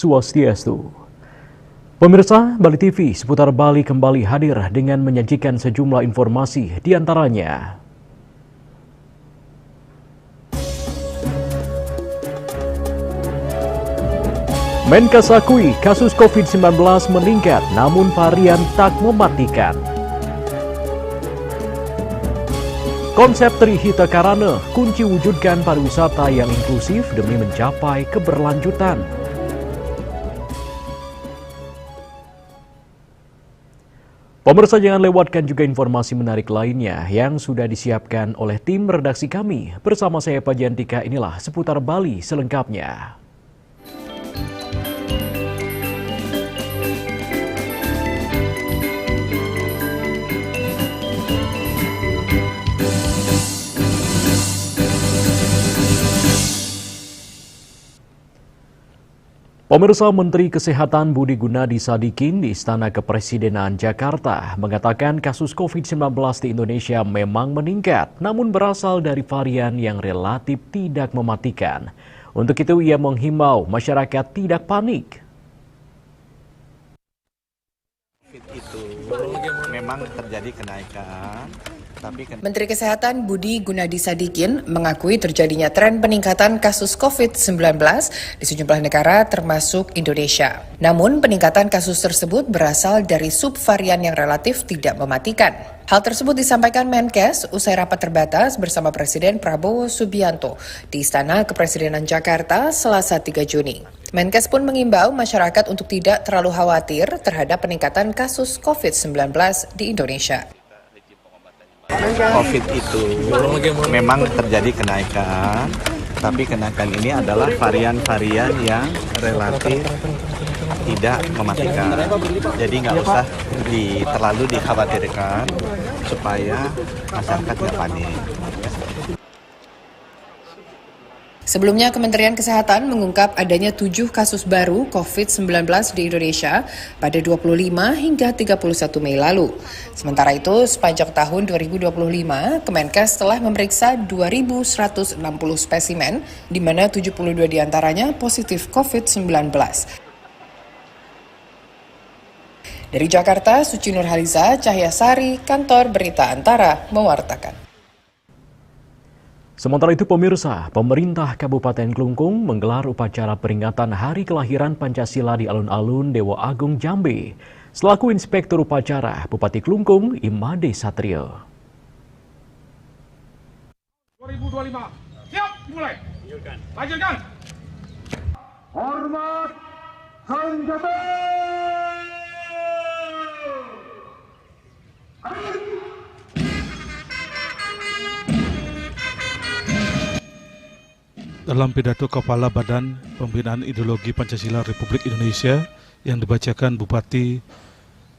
Swastiastu. Pemirsa, Bali TV seputar Bali kembali hadir dengan menyajikan sejumlah informasi di antaranya. Menkes akui kasus COVID-19 meningkat namun varian tak mematikan. Konsep Trihita Karana kunci wujudkan pariwisata yang inklusif demi mencapai keberlanjutan. Pemirsa, jangan lewatkan juga informasi menarik lainnya yang sudah disiapkan oleh tim redaksi kami. Bersama saya Pajantika, inilah seputar Bali selengkapnya. Pemirsa, Menteri Kesehatan Budi Gunadi Sadikin di Istana Kepresidenan Jakarta mengatakan kasus COVID-19 di Indonesia memang meningkat, namun berasal dari varian yang relatif tidak mematikan. Untuk itu, ia menghimbau masyarakat tidak panik. Itu memang terjadi kenaikan. Menteri Kesehatan Budi Gunadi Sadikin mengakui terjadinya tren peningkatan kasus COVID-19 di sejumlah negara termasuk Indonesia. Namun peningkatan kasus tersebut berasal dari subvarian yang relatif tidak mematikan. Hal tersebut disampaikan Menkes usai rapat terbatas bersama Presiden Prabowo Subianto di Istana Kepresidenan Jakarta Selasa 3 Juni. Menkes pun mengimbau masyarakat untuk tidak terlalu khawatir terhadap peningkatan kasus COVID-19 di Indonesia. COVID itu memang terjadi kenaikan, tapi kenaikan ini adalah varian-varian yang relatif tidak mematikan. Jadi nggak usah terlalu dikhawatirkan supaya masyarakat nggak panik. Sebelumnya, Kementerian Kesehatan mengungkap adanya 7 kasus baru COVID-19 di Indonesia pada 25 hingga 31 Mei lalu. Sementara itu, sepanjang tahun 2025, Kemenkes telah memeriksa 2.160 spesimen, di mana 72 diantaranya positif COVID-19. Dari Jakarta, Suci Nurhaliza, Cahyasari, Kantor Berita Antara, mewartakan. Sementara itu, pemirsa, pemerintah Kabupaten Klungkung menggelar upacara peringatan Hari Kelahiran Pancasila di alun-alun Dewa Agung Jambe. Selaku Inspektur Upacara, Bupati Klungkung, Imade Satrio. 2025, siap, dimulai. Lanjutkan. Hormat senjata. Dalam pidato Kepala Badan Pembinaan Ideologi Pancasila Republik Indonesia yang dibacakan Bupati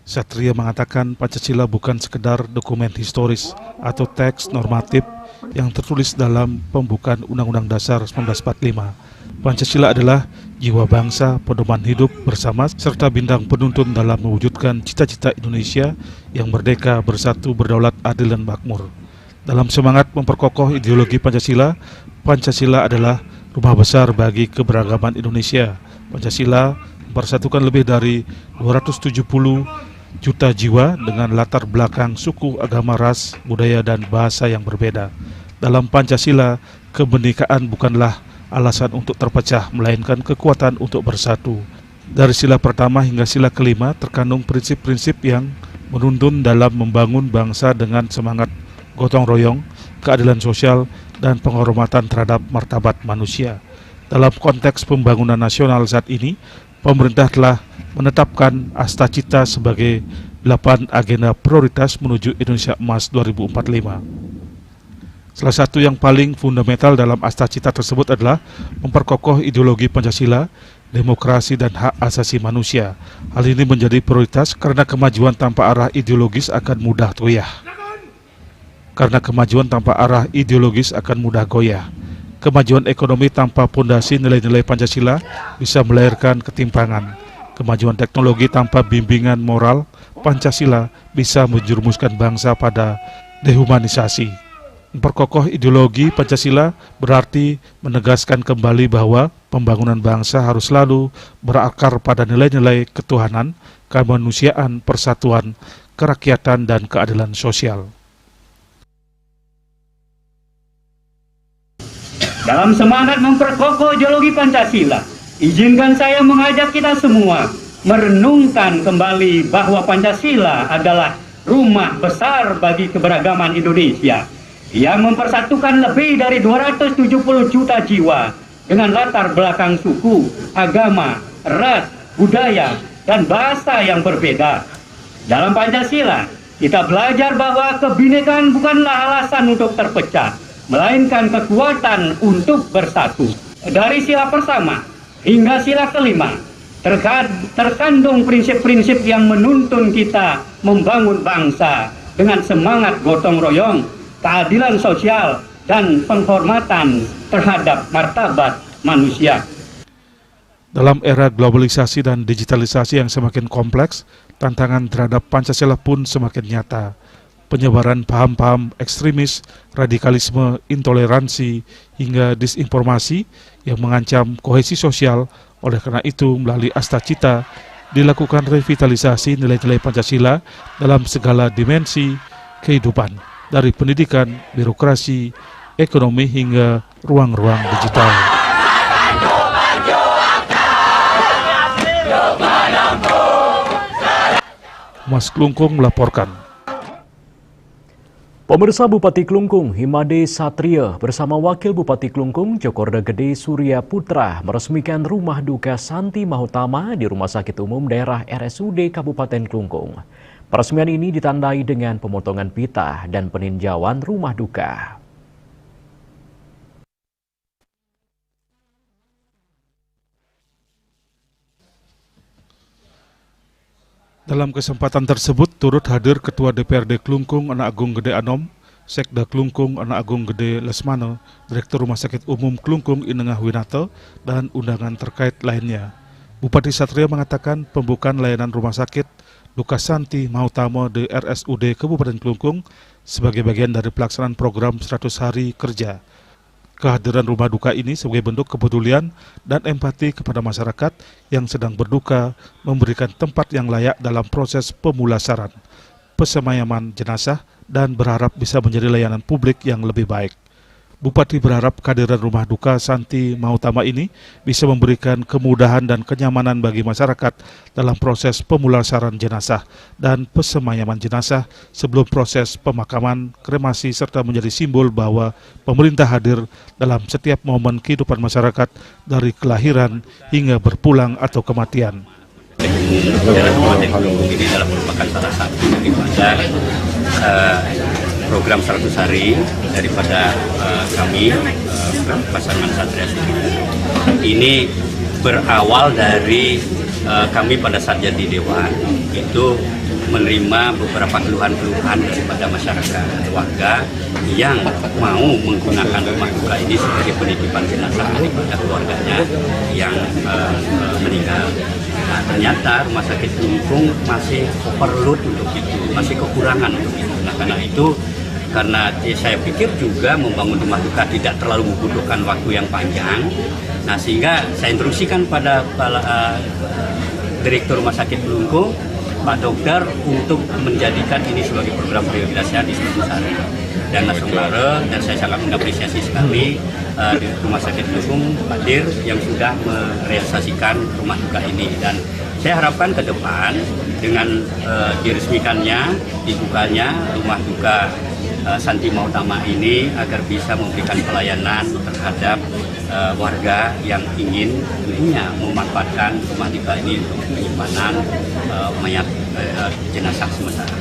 Satrio mengatakan Pancasila bukan sekedar dokumen historis atau teks normatif yang tertulis dalam pembukaan Undang-Undang Dasar 1945. Pancasila adalah jiwa bangsa, pedoman hidup bersama, serta bintang penuntun dalam mewujudkan cita-cita Indonesia yang merdeka, bersatu, berdaulat, adil, dan makmur. Dalam semangat memperkokoh ideologi Pancasila, Pancasila adalah rumah besar bagi keberagaman Indonesia. Pancasila mempersatukan lebih dari 270 juta jiwa dengan latar belakang suku, agama, ras, budaya, dan bahasa yang berbeda. Dalam Pancasila, kebinekaan bukanlah alasan untuk terpecah, melainkan kekuatan untuk bersatu. Dari sila pertama hingga sila kelima terkandung prinsip-prinsip yang menuntun dalam membangun bangsa dengan semangat gotong royong, keadilan sosial, dan penghormatan terhadap martabat manusia. Dalam konteks pembangunan nasional saat ini, pemerintah telah menetapkan Astacita sebagai 8 agenda prioritas menuju Indonesia Emas 2045. Salah satu yang paling fundamental dalam Astacita tersebut adalah memperkokoh ideologi Pancasila, demokrasi, dan hak asasi manusia. Hal ini menjadi prioritas karena kemajuan tanpa arah ideologis akan mudah goyah. Kemajuan ekonomi tanpa pondasi nilai-nilai Pancasila bisa melahirkan ketimpangan. Kemajuan teknologi tanpa bimbingan moral Pancasila bisa menjerumuskan bangsa pada dehumanisasi. Memperkokoh ideologi Pancasila berarti menegaskan kembali bahwa pembangunan bangsa harus selalu berakar pada nilai-nilai ketuhanan, kemanusiaan, persatuan, kerakyatan, dan keadilan sosial. Dalam semangat memperkokoh ideologi Pancasila, izinkan saya mengajak kita semua merenungkan kembali bahwa Pancasila adalah rumah besar bagi keberagaman Indonesia yang mempersatukan lebih dari 270 juta jiwa dengan latar belakang suku, agama, ras, budaya, dan bahasa yang berbeda. Dalam Pancasila, kita belajar bahwa kebinekaan bukanlah alasan untuk terpecah, melainkan kekuatan untuk bersatu. Dari sila pertama hingga sila kelima, terkandung prinsip-prinsip yang menuntun kita membangun bangsa dengan semangat gotong royong, keadilan sosial, dan penghormatan terhadap martabat manusia. Dalam era globalisasi dan digitalisasi yang semakin kompleks, tantangan terhadap Pancasila pun semakin nyata. Penyebaran paham-paham ekstremis, radikalisme, intoleransi, hingga disinformasi yang mengancam kohesi sosial. Oleh karena itu, melalui Asta Cita, dilakukan revitalisasi nilai-nilai Pancasila dalam segala dimensi kehidupan, dari pendidikan, birokrasi, ekonomi, hingga ruang-ruang digital. Mas Klungkung melaporkan. Pemirsa, Bupati Klungkung Himade Satria bersama Wakil Bupati Klungkung Djokorda Gede Surya Putra meresmikan rumah duka Santi Mahutama di Rumah Sakit Umum Daerah RSUD Kabupaten Klungkung. Peresmian ini ditandai dengan pemotongan pita dan peninjauan rumah duka. Dalam kesempatan tersebut turut hadir Ketua DPRD Klungkung Anak Agung Gede Anom, Sekda Klungkung Anak Agung Gede Lesmana, Direktur Rumah Sakit Umum Klungkung Inengah Winata, dan undangan terkait lainnya. Bupati Satria mengatakan pembukaan layanan Rumah Sakit Duka Santi Mahutama di RSUD Kabupaten Klungkung sebagai bagian dari pelaksanaan program 100 hari kerja. Kehadiran rumah duka ini sebagai bentuk kepedulian dan empati kepada masyarakat yang sedang berduka, memberikan tempat yang layak dalam proses pemulasaran, pesemayaman jenazah, dan berharap bisa menjadi layanan publik yang lebih baik. Bupati berharap kehadiran rumah duka Santi Mahutama ini bisa memberikan kemudahan dan kenyamanan bagi masyarakat dalam proses pemulasaran jenazah dan pesemayaman jenazah sebelum proses pemakaman, kremasi, serta menjadi simbol bahwa pemerintah hadir dalam setiap momen kehidupan masyarakat dari kelahiran hingga berpulang atau kematian. Ini adalah merupakan salah satu daripada program 100 hari daripada kami pasangan Satria Sendiri. Ini berawal dari kami pada saat jadi Dewan itu menerima beberapa keluhan-keluhan daripada masyarakat warga yang mau menggunakan rumah duka ini sebagai penitipan jenazah daripada keluarganya yang meninggal. Nah, ternyata Rumah Sakit Klungkung masih overload untuk itu, masih kekurangan untuk itu. Nah, karena saya pikir juga membangun rumah duka tidak terlalu membutuhkan waktu yang panjang. Nah, sehingga saya instruksikan pada Direktur Rumah Sakit Klungkung, Pak Dokter, untuk menjadikan ini sebagai program prioritas di 100 hari. Dan langsung dan saya sangat mengapresiasi sekali di Rumah Sakit Klungkung Pak Dir yang sudah merealisasikan rumah duka ini. Dan saya harapkan ke depan dengan diresmikannya, dibukanya rumah duka Santi Mahutama ini agar bisa memberikan pelayanan terhadap warga yang ingin tentunya memanfaatkan rumah duka ini untuk penyimpanan mayat jenazah sementara.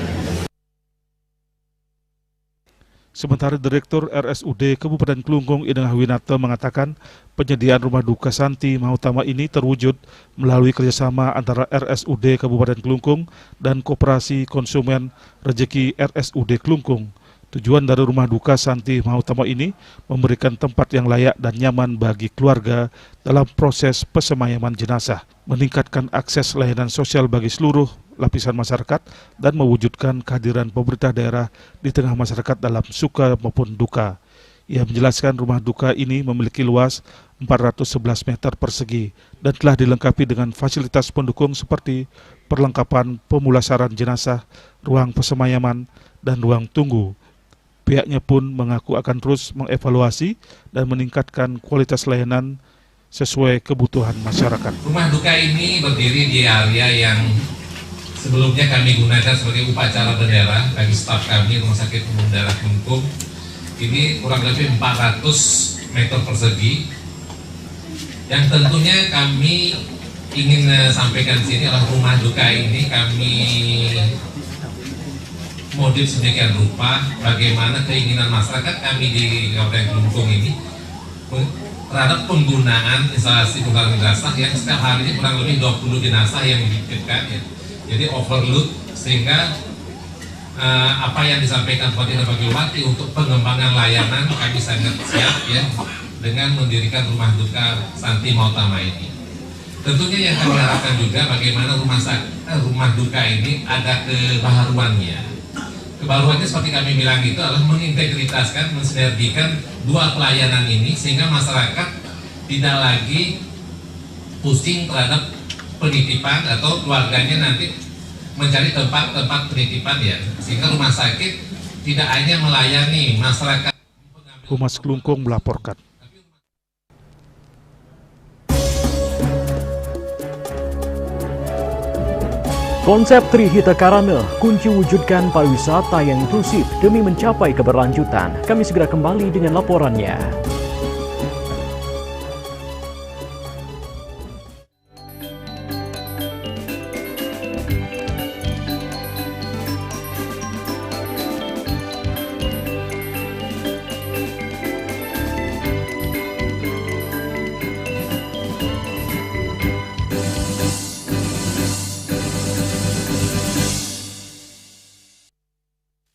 Sementara Direktur RSUD Kabupaten Klungkung Inengah Winata mengatakan penyediaan rumah duka Santi Mahutama ini terwujud melalui kerjasama antara RSUD Kabupaten Klungkung dan Koperasi Konsumen Rejeki RSUD Klungkung. Tujuan dari rumah duka Santi Mahutama ini memberikan tempat yang layak dan nyaman bagi keluarga dalam proses pesemayaman jenazah, meningkatkan akses layanan sosial bagi seluruh lapisan masyarakat dan mewujudkan kehadiran pemerintah daerah di tengah masyarakat dalam suka maupun duka. Ia menjelaskan rumah duka ini memiliki luas 411 meter persegi dan telah dilengkapi dengan fasilitas pendukung seperti perlengkapan pemulasaran jenazah, ruang pesemayaman, dan ruang tunggu. Pihaknya pun mengaku akan terus mengevaluasi dan meningkatkan kualitas layanan sesuai kebutuhan masyarakat. Rumah duka ini berdiri di area yang sebelumnya kami gunakan sebagai upacara bendera bagi staf kami Rumah Sakit Umum Daerah Kelungkung. Ini kurang lebih 400 meter persegi yang tentunya kami ingin sampaikan di sini adalah rumah duka ini kami modif sedemikian rupa bagaimana keinginan masyarakat kami di Kabupaten Kelungkung ini terhadap penggunaan instalasi tunggal jenazah yang setiap harinya kurang lebih 20 jenazah yang dititipkan ya. Jadi overload sehingga apa yang disampaikan Fadil Bagilwati untuk pengembangan layanan kami sangat siap ya dengan mendirikan rumah duka Santi Mautama ini. Tentunya yang kami harapkan juga bagaimana rumah duka ini ada kebaharuannya. Kebaruannya seperti kami bilang itu adalah mengintegritaskan, mensinergikan dua pelayanan ini sehingga masyarakat tidak lagi pusing terhadap penitipan atau keluarganya nanti mencari tempat-tempat penitipan ya, sehingga rumah sakit tidak hanya melayani masyarakat. Humas Kelungkung melaporkan. Konsep Trihita Karana, kunci wujudkan pariwisata yang inklusif demi mencapai keberlanjutan. Kami segera kembali dengan laporannya.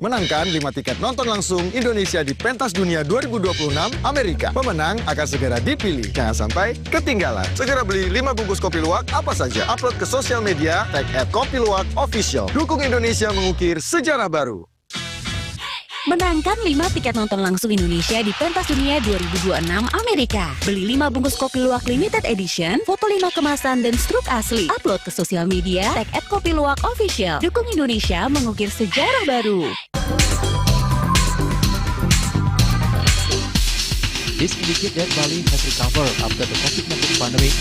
Menangkan 5 tiket nonton langsung Indonesia di Pentas Dunia 2026 Amerika. Pemenang akan segera dipilih. Jangan sampai ketinggalan. Segera beli 5 bungkus kopi luwak apa saja. Upload ke sosial media, tag @kopiluwak_official. Dukung Indonesia mengukir sejarah baru. Menangkan 5 tiket nonton langsung Indonesia di Pentas Dunia 2026 Amerika. Beli 5 bungkus kopi luwak limited edition, foto 5 kemasan dan struk asli. Upload ke sosial media, tag @kopiluwak_official. Dukung Indonesia mengukir sejarah baru. This indicates that Bali has recovered after the COVID-19 pandemic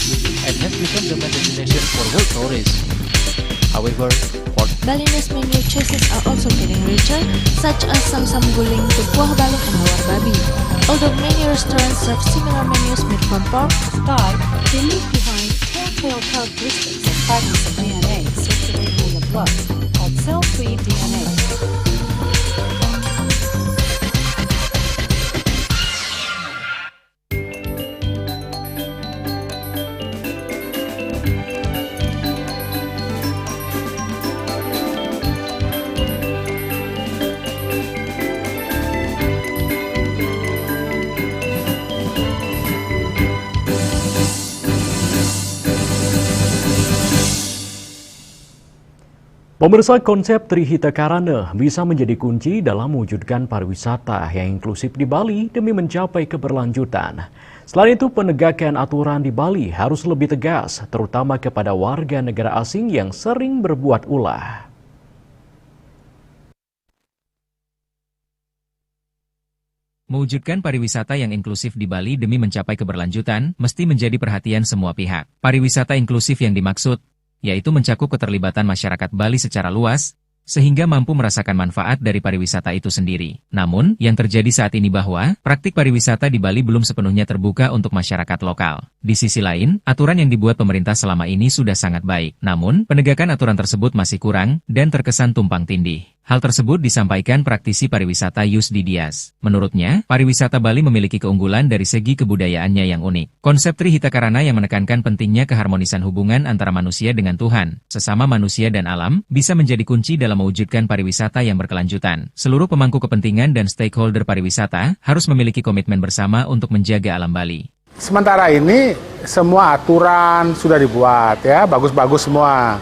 and has become the main destination for world tourists. However, Balinese menu choices are also getting richer, such as samsam guling, tubuh balung, and lawar babi. Although many restaurants serve similar menus made from pork, star, they leave behind telltale characteristics and fragments of DNA circulating in the blood, called cell-free DNA. Pemirsa, konsep Trihita Karana bisa menjadi kunci dalam mewujudkan pariwisata yang inklusif di Bali demi mencapai keberlanjutan. Selain itu, penegakan aturan di Bali harus lebih tegas, terutama kepada warga negara asing yang sering berbuat ulah. Mewujudkan pariwisata yang inklusif di Bali demi mencapai keberlanjutan mesti menjadi perhatian semua pihak. Pariwisata inklusif yang dimaksud yaitu mencakup keterlibatan masyarakat Bali secara luas, sehingga mampu merasakan manfaat dari pariwisata itu sendiri. Namun, yang terjadi saat ini bahwa praktik pariwisata di Bali belum sepenuhnya terbuka untuk masyarakat lokal. Di sisi lain, aturan yang dibuat pemerintah selama ini sudah sangat baik. Namun, penegakan aturan tersebut masih kurang dan terkesan tumpang tindih. Hal tersebut disampaikan praktisi pariwisata Yusdi Dias. Menurutnya, pariwisata Bali memiliki keunggulan dari segi kebudayaannya yang unik. Konsep Trihita Karana yang menekankan pentingnya keharmonisan hubungan antara manusia dengan Tuhan, sesama manusia dan alam, bisa menjadi kunci dalam mewujudkan pariwisata yang berkelanjutan. Seluruh pemangku kepentingan dan stakeholder pariwisata harus memiliki komitmen bersama untuk menjaga alam Bali. Sementara ini semua aturan sudah dibuat ya, bagus-bagus semua.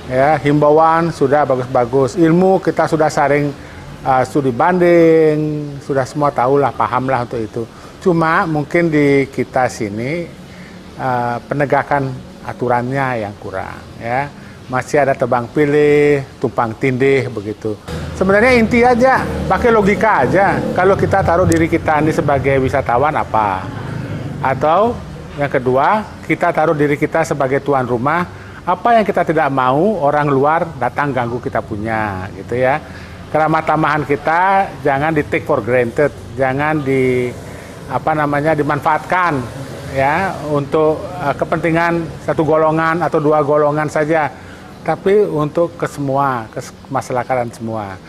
ya, himbauan sudah bagus-bagus, ilmu kita sudah saring studi banding, sudah semua tahulah, pahamlah untuk itu. Cuma mungkin di kita sini penegakan aturannya yang kurang, ya. Masih ada tebang pilih, tumpang tindih begitu. Sebenarnya inti aja, pakai logika aja. Kalau kita taruh diri kita ini sebagai wisatawan apa? Atau yang kedua, kita taruh diri kita sebagai tuan rumah, apa yang kita tidak mau orang luar datang ganggu kita punya, gitu ya. Keramah tamahan kita jangan di take for granted, jangan dimanfaatkan ya untuk kepentingan satu golongan atau dua golongan saja, tapi untuk kemaslahatan semua.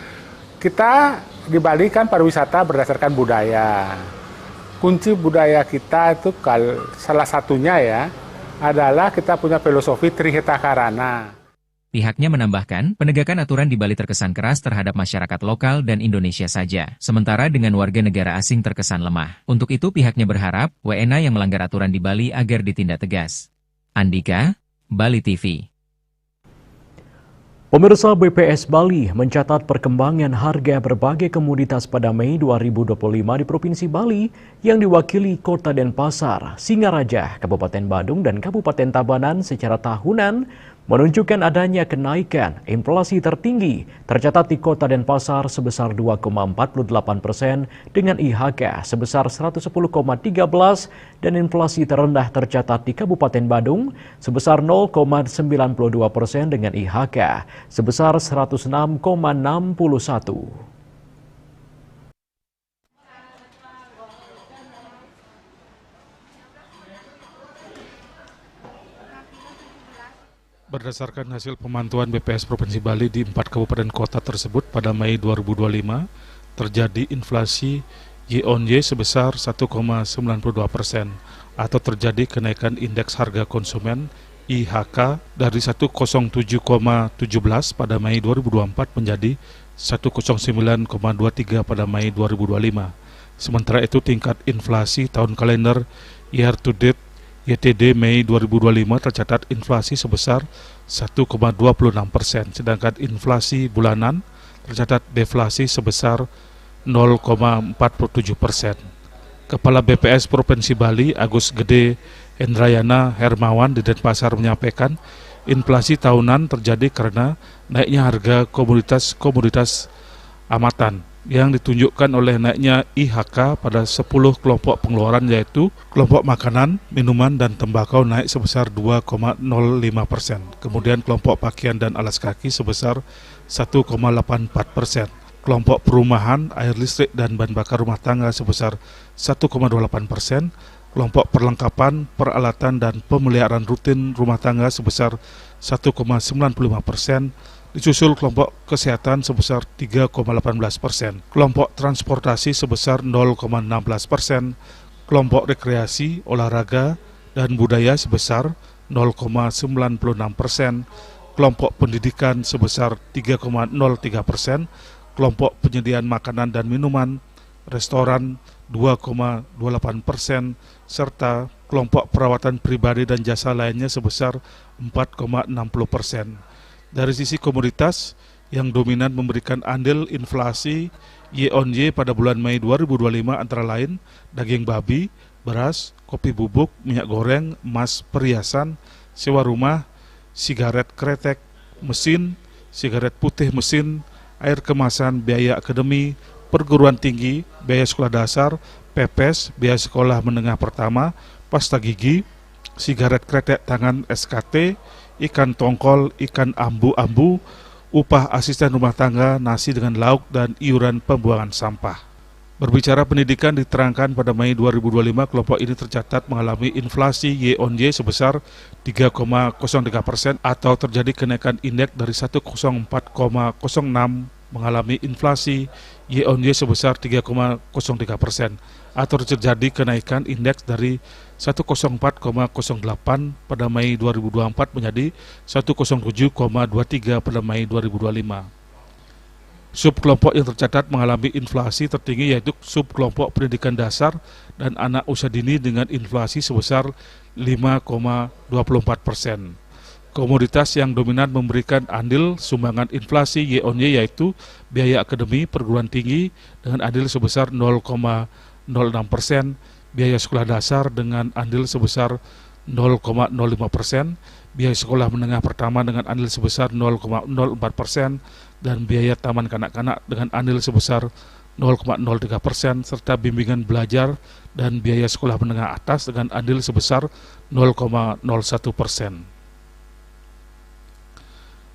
Kita di Bali kan pariwisata berdasarkan budaya. Kunci budaya kita itu salah satunya ya adalah kita punya filosofi Trihita Karana. Pihaknya menambahkan, penegakan aturan di Bali terkesan keras terhadap masyarakat lokal dan Indonesia saja, sementara dengan warga negara asing terkesan lemah. Untuk itu pihaknya berharap WNA yang melanggar aturan di Bali agar ditindak tegas. Andika, Bali TV. Pemirsa, BPS Bali mencatat perkembangan harga berbagai komoditas pada Mei 2025 di Provinsi Bali yang diwakili Kota Denpasar, Singaraja, Kabupaten Badung, dan Kabupaten Tabanan secara tahunan menunjukkan adanya kenaikan. Inflasi tertinggi tercatat di Kota Denpasar sebesar 2,48% dengan IHK sebesar 110,13 dan inflasi terendah tercatat di Kabupaten Badung sebesar 0,92% dengan IHK sebesar 106,61. Berdasarkan hasil pemantauan BPS Provinsi Bali di 4 kabupaten kota tersebut pada Mei 2025, terjadi inflasi Y-on-Y sebesar 1,92% atau terjadi kenaikan indeks harga konsumen IHK dari 107,17 pada Mei 2024 menjadi 109,23 pada Mei 2025. Sementara itu tingkat inflasi tahun kalender year to date YTD Mei 2025 tercatat inflasi sebesar 1,26%, sedangkan inflasi bulanan tercatat deflasi sebesar 0,47%. Kepala BPS Provinsi Bali Agus Gede Hendrayana Hermawan di Denpasar menyampaikan, inflasi tahunan terjadi karena naiknya harga komoditas amatan yang ditunjukkan oleh naiknya IHK pada 10 kelompok pengeluaran, yaitu kelompok makanan, minuman, dan tembakau naik sebesar 2,05%. Kemudian kelompok pakaian dan alas kaki sebesar 1,84%. Kelompok perumahan, air listrik, dan bahan bakar rumah tangga sebesar 1,28%. Kelompok perlengkapan, peralatan, dan pemeliharaan rutin rumah tangga sebesar 1,95%. Disusul kelompok kesehatan sebesar 3,18%, kelompok transportasi sebesar 0,16%, kelompok rekreasi, olahraga, dan budaya sebesar 0,96%, kelompok pendidikan sebesar 3,03%, kelompok penyediaan makanan dan minuman, restoran 2,28%, serta kelompok perawatan pribadi dan jasa lainnya sebesar 4,60%. Dari sisi komoditas, yang dominan memberikan andil inflasi Y-on-Y pada bulan Mei 2025 antara lain daging babi, beras, kopi bubuk, minyak goreng, emas, perhiasan, sewa rumah, sigaret kretek, mesin, sigaret putih mesin, air kemasan, biaya akademi, perguruan tinggi, biaya sekolah dasar, pepes, biaya sekolah menengah pertama, pasta gigi, sigaret kretek tangan SKT, ikan tongkol, ikan ambu-ambu, upah asisten rumah tangga, nasi dengan lauk, dan iuran pembuangan sampah. Berbicara pendidikan, diterangkan pada Mei 2025 kelompok ini tercatat mengalami inflasi Y-on-Y sebesar 3,03% atau terjadi kenaikan indeks dari 104,06 mengalami inflasi Y-on-Y sebesar 3,03% atau terjadi kenaikan indeks dari 104,08 pada Mei 2024 menjadi 107,23 pada Mei 2025. Subkelompok yang tercatat mengalami inflasi tertinggi yaitu subkelompok pendidikan dasar dan anak usia dini dengan inflasi sebesar 5,24%. Komoditas yang dominan memberikan andil sumbangan inflasi Y-on-Y yaitu biaya akademi perguruan tinggi dengan andil sebesar 0,06%, biaya sekolah dasar dengan andil sebesar 0,05%, biaya sekolah menengah pertama dengan andil sebesar 0,04%, dan biaya taman kanak-kanak dengan andil sebesar 0,03%, serta bimbingan belajar dan biaya sekolah menengah atas dengan andil sebesar 0,01%.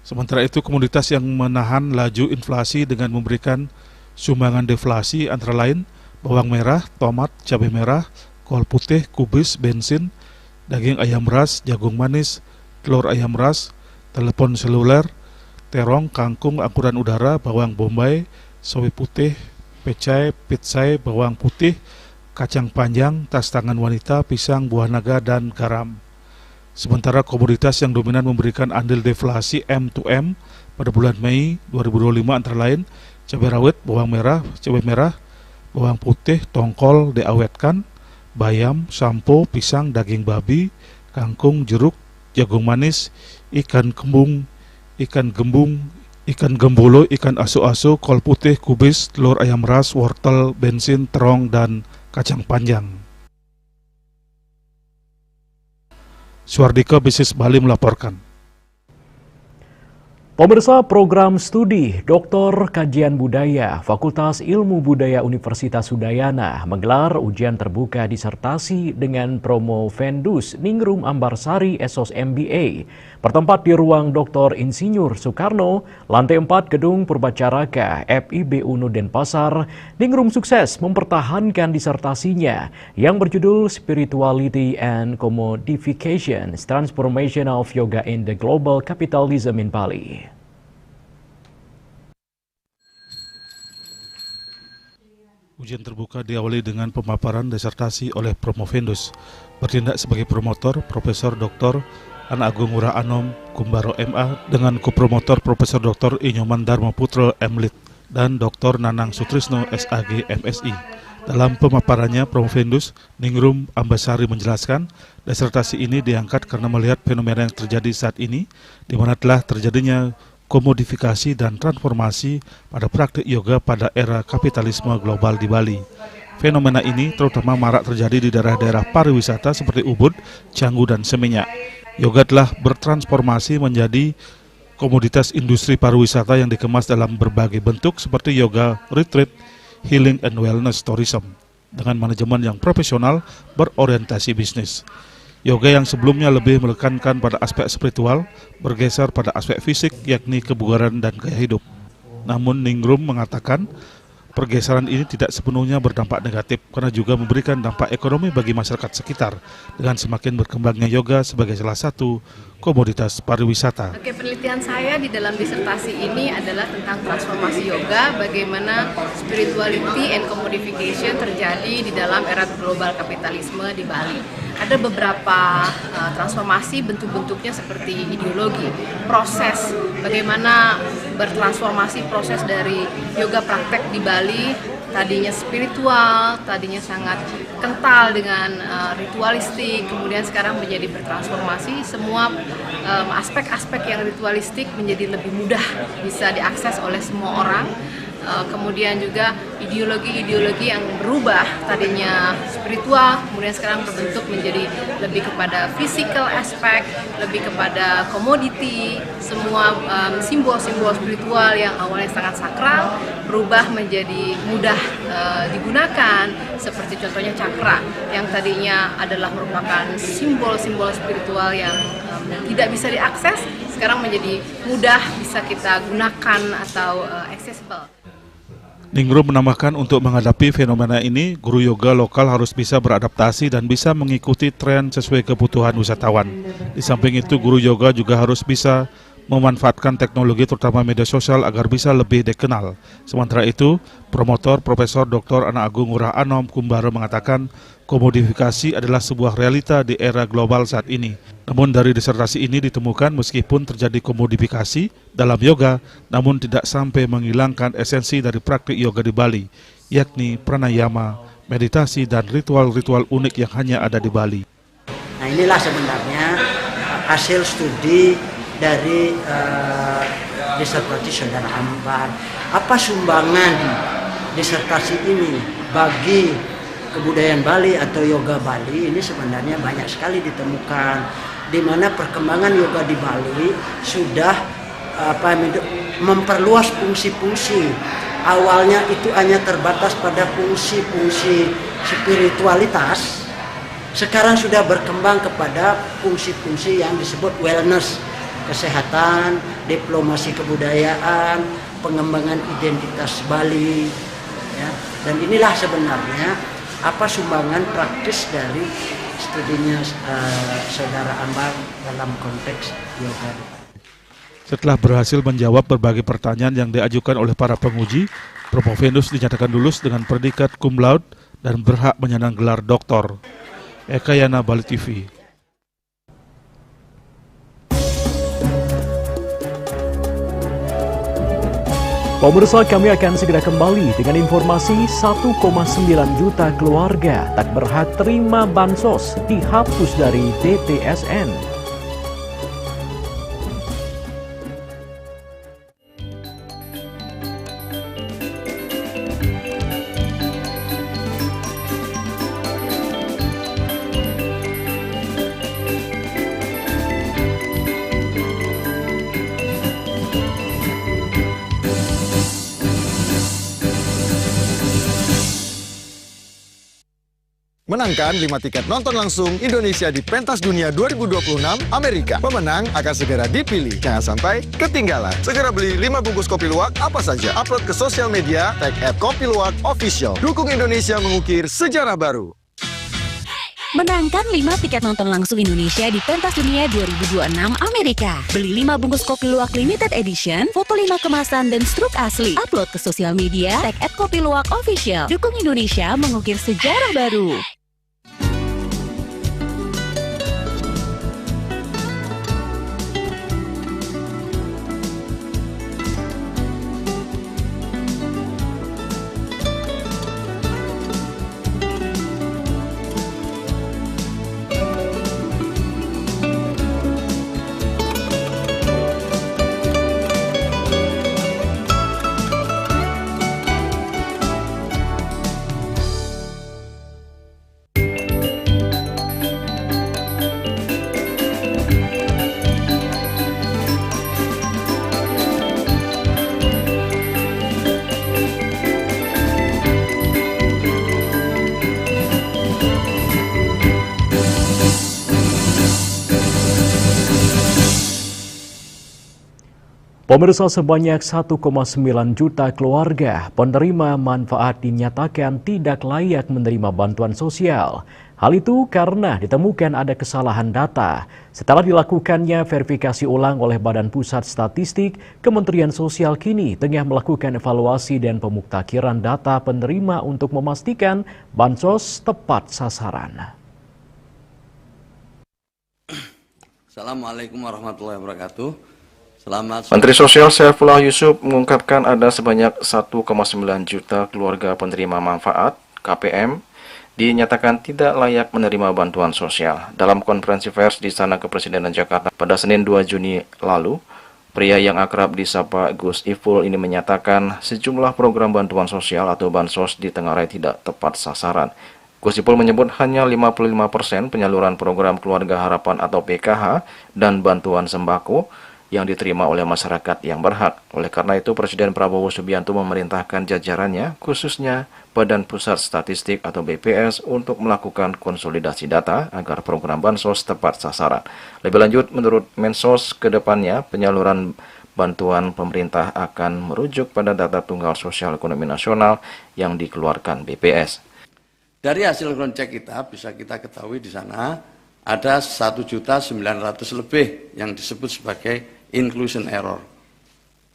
Sementara itu, komoditas yang menahan laju inflasi dengan memberikan sumbangan deflasi antara lain bawang merah, tomat, cabai merah, kol putih, kubis, bensin, daging ayam ras, jagung manis, telur ayam ras, telepon seluler, terong, kangkung, angkuran udara, bawang bombay, sawi putih, pecai, pitsai, bawang putih, kacang panjang, tas tangan wanita, pisang, buah naga, dan garam. Sementara komoditas yang dominan memberikan andil deflasi M2M pada bulan Mei 2025 antara lain cabai rawit, bawang merah, cabai merah, bawang putih, tongkol diawetkan, bayam, sampo, pisang, daging babi, kangkung, jeruk, jagung manis, ikan kembung, ikan gembung, ikan gembolo, ikan asu-asu, kol putih, kubis, telur ayam ras, wortel, bensin, terong, dan kacang panjang. Suardika Bisnis Bali melaporkan. Pemirsa, program studi Doktor Kajian Budaya Fakultas Ilmu Budaya Universitas Udayana menggelar ujian terbuka disertasi dengan promo Vendus Ningrum Ambarsari Esos MBA bertempat di ruang Dr. Insinyur Soekarno, lantai 4 Gedung Purbacaraka, FIB UNU Denpasar. Ningrum sukses mempertahankan disertasinya yang berjudul Spirituality and Commodification, Transformation of Yoga in the Global Capitalism in Bali. Ujian terbuka diawali dengan pemaparan disertasi oleh Promovendus. Bertindak sebagai promotor, Profesor Dr. Ana Agung Ngurah Anom Kumbaro MA dengan kopromotor Profesor Dr. Inyoman Dharma Putra MLit dan Dr. Nanang Sutrisno SAG MSI. Dalam pemaparannya, Promovendus Ningrum Ambasari menjelaskan disertasi ini diangkat karena melihat fenomena yang terjadi saat ini, di mana telah terjadinya komodifikasi dan transformasi pada praktik yoga pada era kapitalisme global di Bali. Fenomena ini terutama marak terjadi di daerah-daerah pariwisata seperti Ubud, Canggu, dan Seminyak. Yoga telah bertransformasi menjadi komoditas industri pariwisata yang dikemas dalam berbagai bentuk seperti yoga retreat, healing and wellness tourism, dengan manajemen yang profesional berorientasi bisnis. Yoga yang sebelumnya lebih menekankan pada aspek spiritual bergeser pada aspek fisik, yakni kebugaran dan gaya hidup. Namun Ningrum mengatakan pergeseran ini tidak sepenuhnya berdampak negatif karena juga memberikan dampak ekonomi bagi masyarakat sekitar dengan semakin berkembangnya yoga sebagai salah satu komoditas pariwisata. Oke, penelitian saya di dalam disertasi ini adalah tentang transformasi yoga, bagaimana spirituality and commodification terjadi di dalam era global kapitalisme di Bali. Ada beberapa transformasi, bentuk-bentuknya seperti ideologi, proses, bagaimana bertransformasi proses dari yoga praktek di Bali, tadinya spiritual, tadinya sangat kental dengan ritualistik, kemudian sekarang menjadi bertransformasi, semua aspek-aspek yang ritualistik menjadi lebih mudah bisa diakses oleh semua orang. Kemudian juga ideologi-ideologi yang berubah, tadinya spiritual, kemudian sekarang berbentuk menjadi lebih kepada physical aspek, lebih kepada komoditi, semua simbol-simbol spiritual yang awalnya sangat sakral berubah menjadi mudah digunakan, seperti contohnya cakra yang tadinya adalah merupakan simbol-simbol spiritual yang tidak bisa diakses, sekarang menjadi mudah bisa kita gunakan atau accessible. Ningrum menambahkan untuk menghadapi fenomena ini, guru yoga lokal harus bisa beradaptasi dan bisa mengikuti tren sesuai kebutuhan wisatawan. Di samping itu, guru yoga juga harus bisa memanfaatkan teknologi terutama media sosial agar bisa lebih dikenal. Sementara itu, promotor Profesor Dr. Ana Agung Ngurah Anom Kumbaro mengatakan komodifikasi adalah sebuah realita di era global saat ini. Namun dari disertasi ini ditemukan meskipun terjadi komodifikasi dalam yoga, namun tidak sampai menghilangkan esensi dari praktik yoga di Bali, yakni pranayama, meditasi, dan ritual-ritual unik yang hanya ada di Bali. Nah, inilah sebenarnya hasil studi dari disertasi Saudara Ambar. Apa sumbangan disertasi ini bagi kebudayaan Bali atau yoga Bali? Ini sebenarnya banyak sekali ditemukan, di mana perkembangan yoga di Bali sudah memperluas fungsi-fungsi. Awalnya itu hanya terbatas pada fungsi-fungsi spiritualitas, sekarang sudah berkembang kepada fungsi-fungsi yang disebut wellness, kesehatan, diplomasi kebudayaan, pengembangan identitas Bali, ya. Dan inilah sebenarnya apa sumbangan praktis dari studinya Saudara Ambar dalam konteks yoga. Setelah berhasil menjawab berbagai pertanyaan yang diajukan oleh para penguji, Prof. Venus dinyatakan lulus dengan predikat cum laude dan berhak menyandang gelar doktor. Eka Yana, Bali TV. Pemirsa, kami akan segera kembali dengan informasi 1,9 juta keluarga tak berhak terima bansos dihapus dari DTSN. Menangkan 5 tiket nonton langsung Indonesia di Pentas Dunia 2026 Amerika. Pemenang akan segera dipilih. Jangan sampai ketinggalan. Segera beli 5 bungkus kopi luwak apa saja. Upload ke sosial media, tag @kopiluwak official. Dukung Indonesia mengukir sejarah baru. Menangkan 5 tiket nonton langsung Indonesia di Pentas Dunia 2026 Amerika. Beli 5 bungkus kopi luwak limited edition, foto 5 kemasan dan struk asli. Upload ke sosial media, tag @kopiluwak official. Dukung Indonesia mengukir sejarah baru. Pemirsa, sebanyak 1,9 juta keluarga penerima manfaat dinyatakan tidak layak menerima bantuan sosial. Hal itu karena ditemukan ada kesalahan data. Setelah dilakukannya verifikasi ulang oleh Badan Pusat Statistik, Kementerian Sosial kini tengah melakukan evaluasi dan pemuktakiran data penerima untuk memastikan bansos tepat sasaran. Assalamualaikum warahmatullahi wabarakatuh. Menteri Sosial Saifullah Yusuf mengungkapkan ada sebanyak 1,9 juta keluarga penerima manfaat (KPM) dinyatakan tidak layak menerima bantuan sosial. Dalam konferensi pers di Istana Kepresidenan Jakarta pada Senin 2 Juni lalu, pria yang akrab disapa Gus Ipul ini menyatakan sejumlah program bantuan sosial atau bansos di Tenggarai tidak tepat sasaran. Gus Ipul menyebut hanya 55% penyaluran program Keluarga Harapan atau PKH dan bantuan sembako yang diterima oleh masyarakat yang berhak. Oleh karena itu, Presiden Prabowo Subianto memerintahkan jajarannya, khususnya Badan Pusat Statistik atau BPS, untuk melakukan konsolidasi data agar program bansos tepat sasaran. Lebih lanjut, menurut Mensos, ke depannya penyaluran bantuan pemerintah akan merujuk pada data tunggal sosial ekonomi nasional yang dikeluarkan BPS. Dari hasil cross-check kita, bisa kita ketahui di sana ada 1.900.000 lebih yang disebut sebagai inclusion error.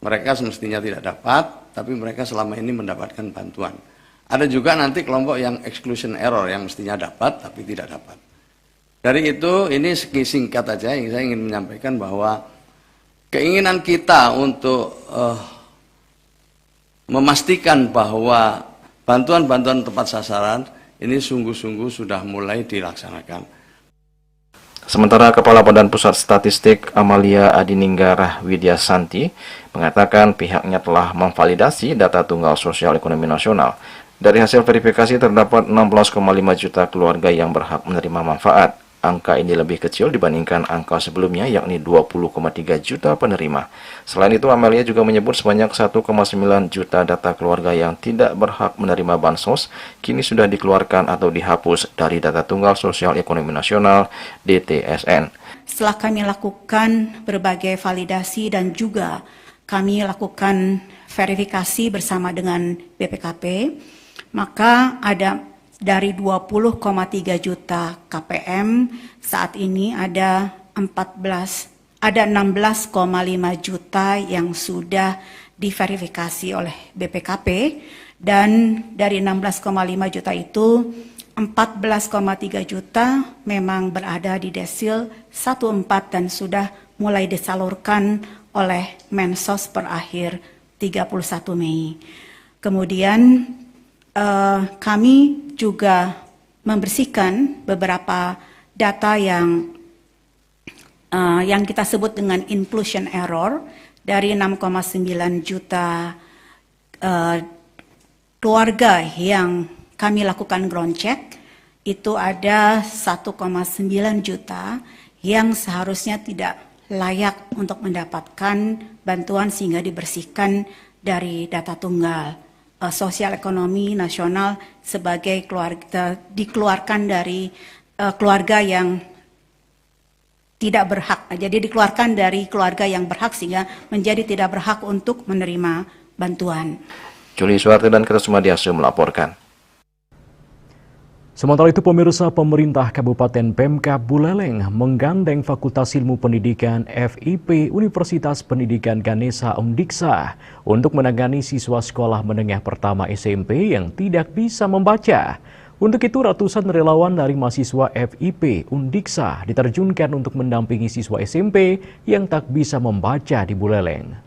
Mereka semestinya tidak dapat, tapi mereka selama ini mendapatkan bantuan. Ada juga nanti kelompok yang exclusion error yang mestinya dapat, tapi tidak dapat. Dari itu, ini singkat aja yang saya ingin menyampaikan bahwa keinginan kita untuk memastikan bahwa bantuan-bantuan tepat sasaran ini sungguh-sungguh sudah mulai dilaksanakan. Sementara Kepala Badan Pusat Statistik Amalia Adininggarah Widyasanti mengatakan pihaknya telah memvalidasi data tunggal sosial ekonomi nasional. Dari hasil verifikasi terdapat 16,5 juta keluarga yang berhak menerima manfaat. Angka ini lebih kecil dibandingkan angka sebelumnya, yakni 20,3 juta penerima. Selain itu, Amalia juga menyebut sebanyak 1,9 juta data keluarga yang tidak berhak menerima bansos kini sudah dikeluarkan atau dihapus dari data tunggal sosial ekonomi nasional DTSN. Setelah kami lakukan berbagai validasi dan juga kami lakukan verifikasi bersama dengan BPKP, maka ada dari 20,3 juta KPM, saat ini ada 16,5 juta yang sudah diverifikasi oleh BPKP, dan dari 16,5 juta itu 14,3 juta memang berada di desil 14 dan sudah mulai disalurkan oleh Mensos per akhir 31 Mei. Kemudian kami juga membersihkan beberapa data yang kita sebut dengan inclusion error dari 6,9 juta keluarga yang kami lakukan ground check. Itu ada 1,9 juta yang seharusnya tidak layak untuk mendapatkan bantuan sehingga dibersihkan dari data tunggal sosial ekonomi nasional sebagai keluarga, dikeluarkan dari keluarga yang tidak berhak. Jadi dikeluarkan dari keluarga yang berhak sehingga menjadi tidak berhak untuk menerima bantuan. Juli Suwarti dan Krismadiasu melaporkan. Sementara itu, pemirsa, pemerintah Kabupaten Pemkab Buleleng menggandeng Fakultas Ilmu Pendidikan FIP Universitas Pendidikan Ganesha Undiksa untuk menangani siswa sekolah menengah pertama SMP yang tidak bisa membaca. Untuk itu, ratusan relawan dari mahasiswa FIP Undiksa diterjunkan untuk mendampingi siswa SMP yang tak bisa membaca di Buleleng.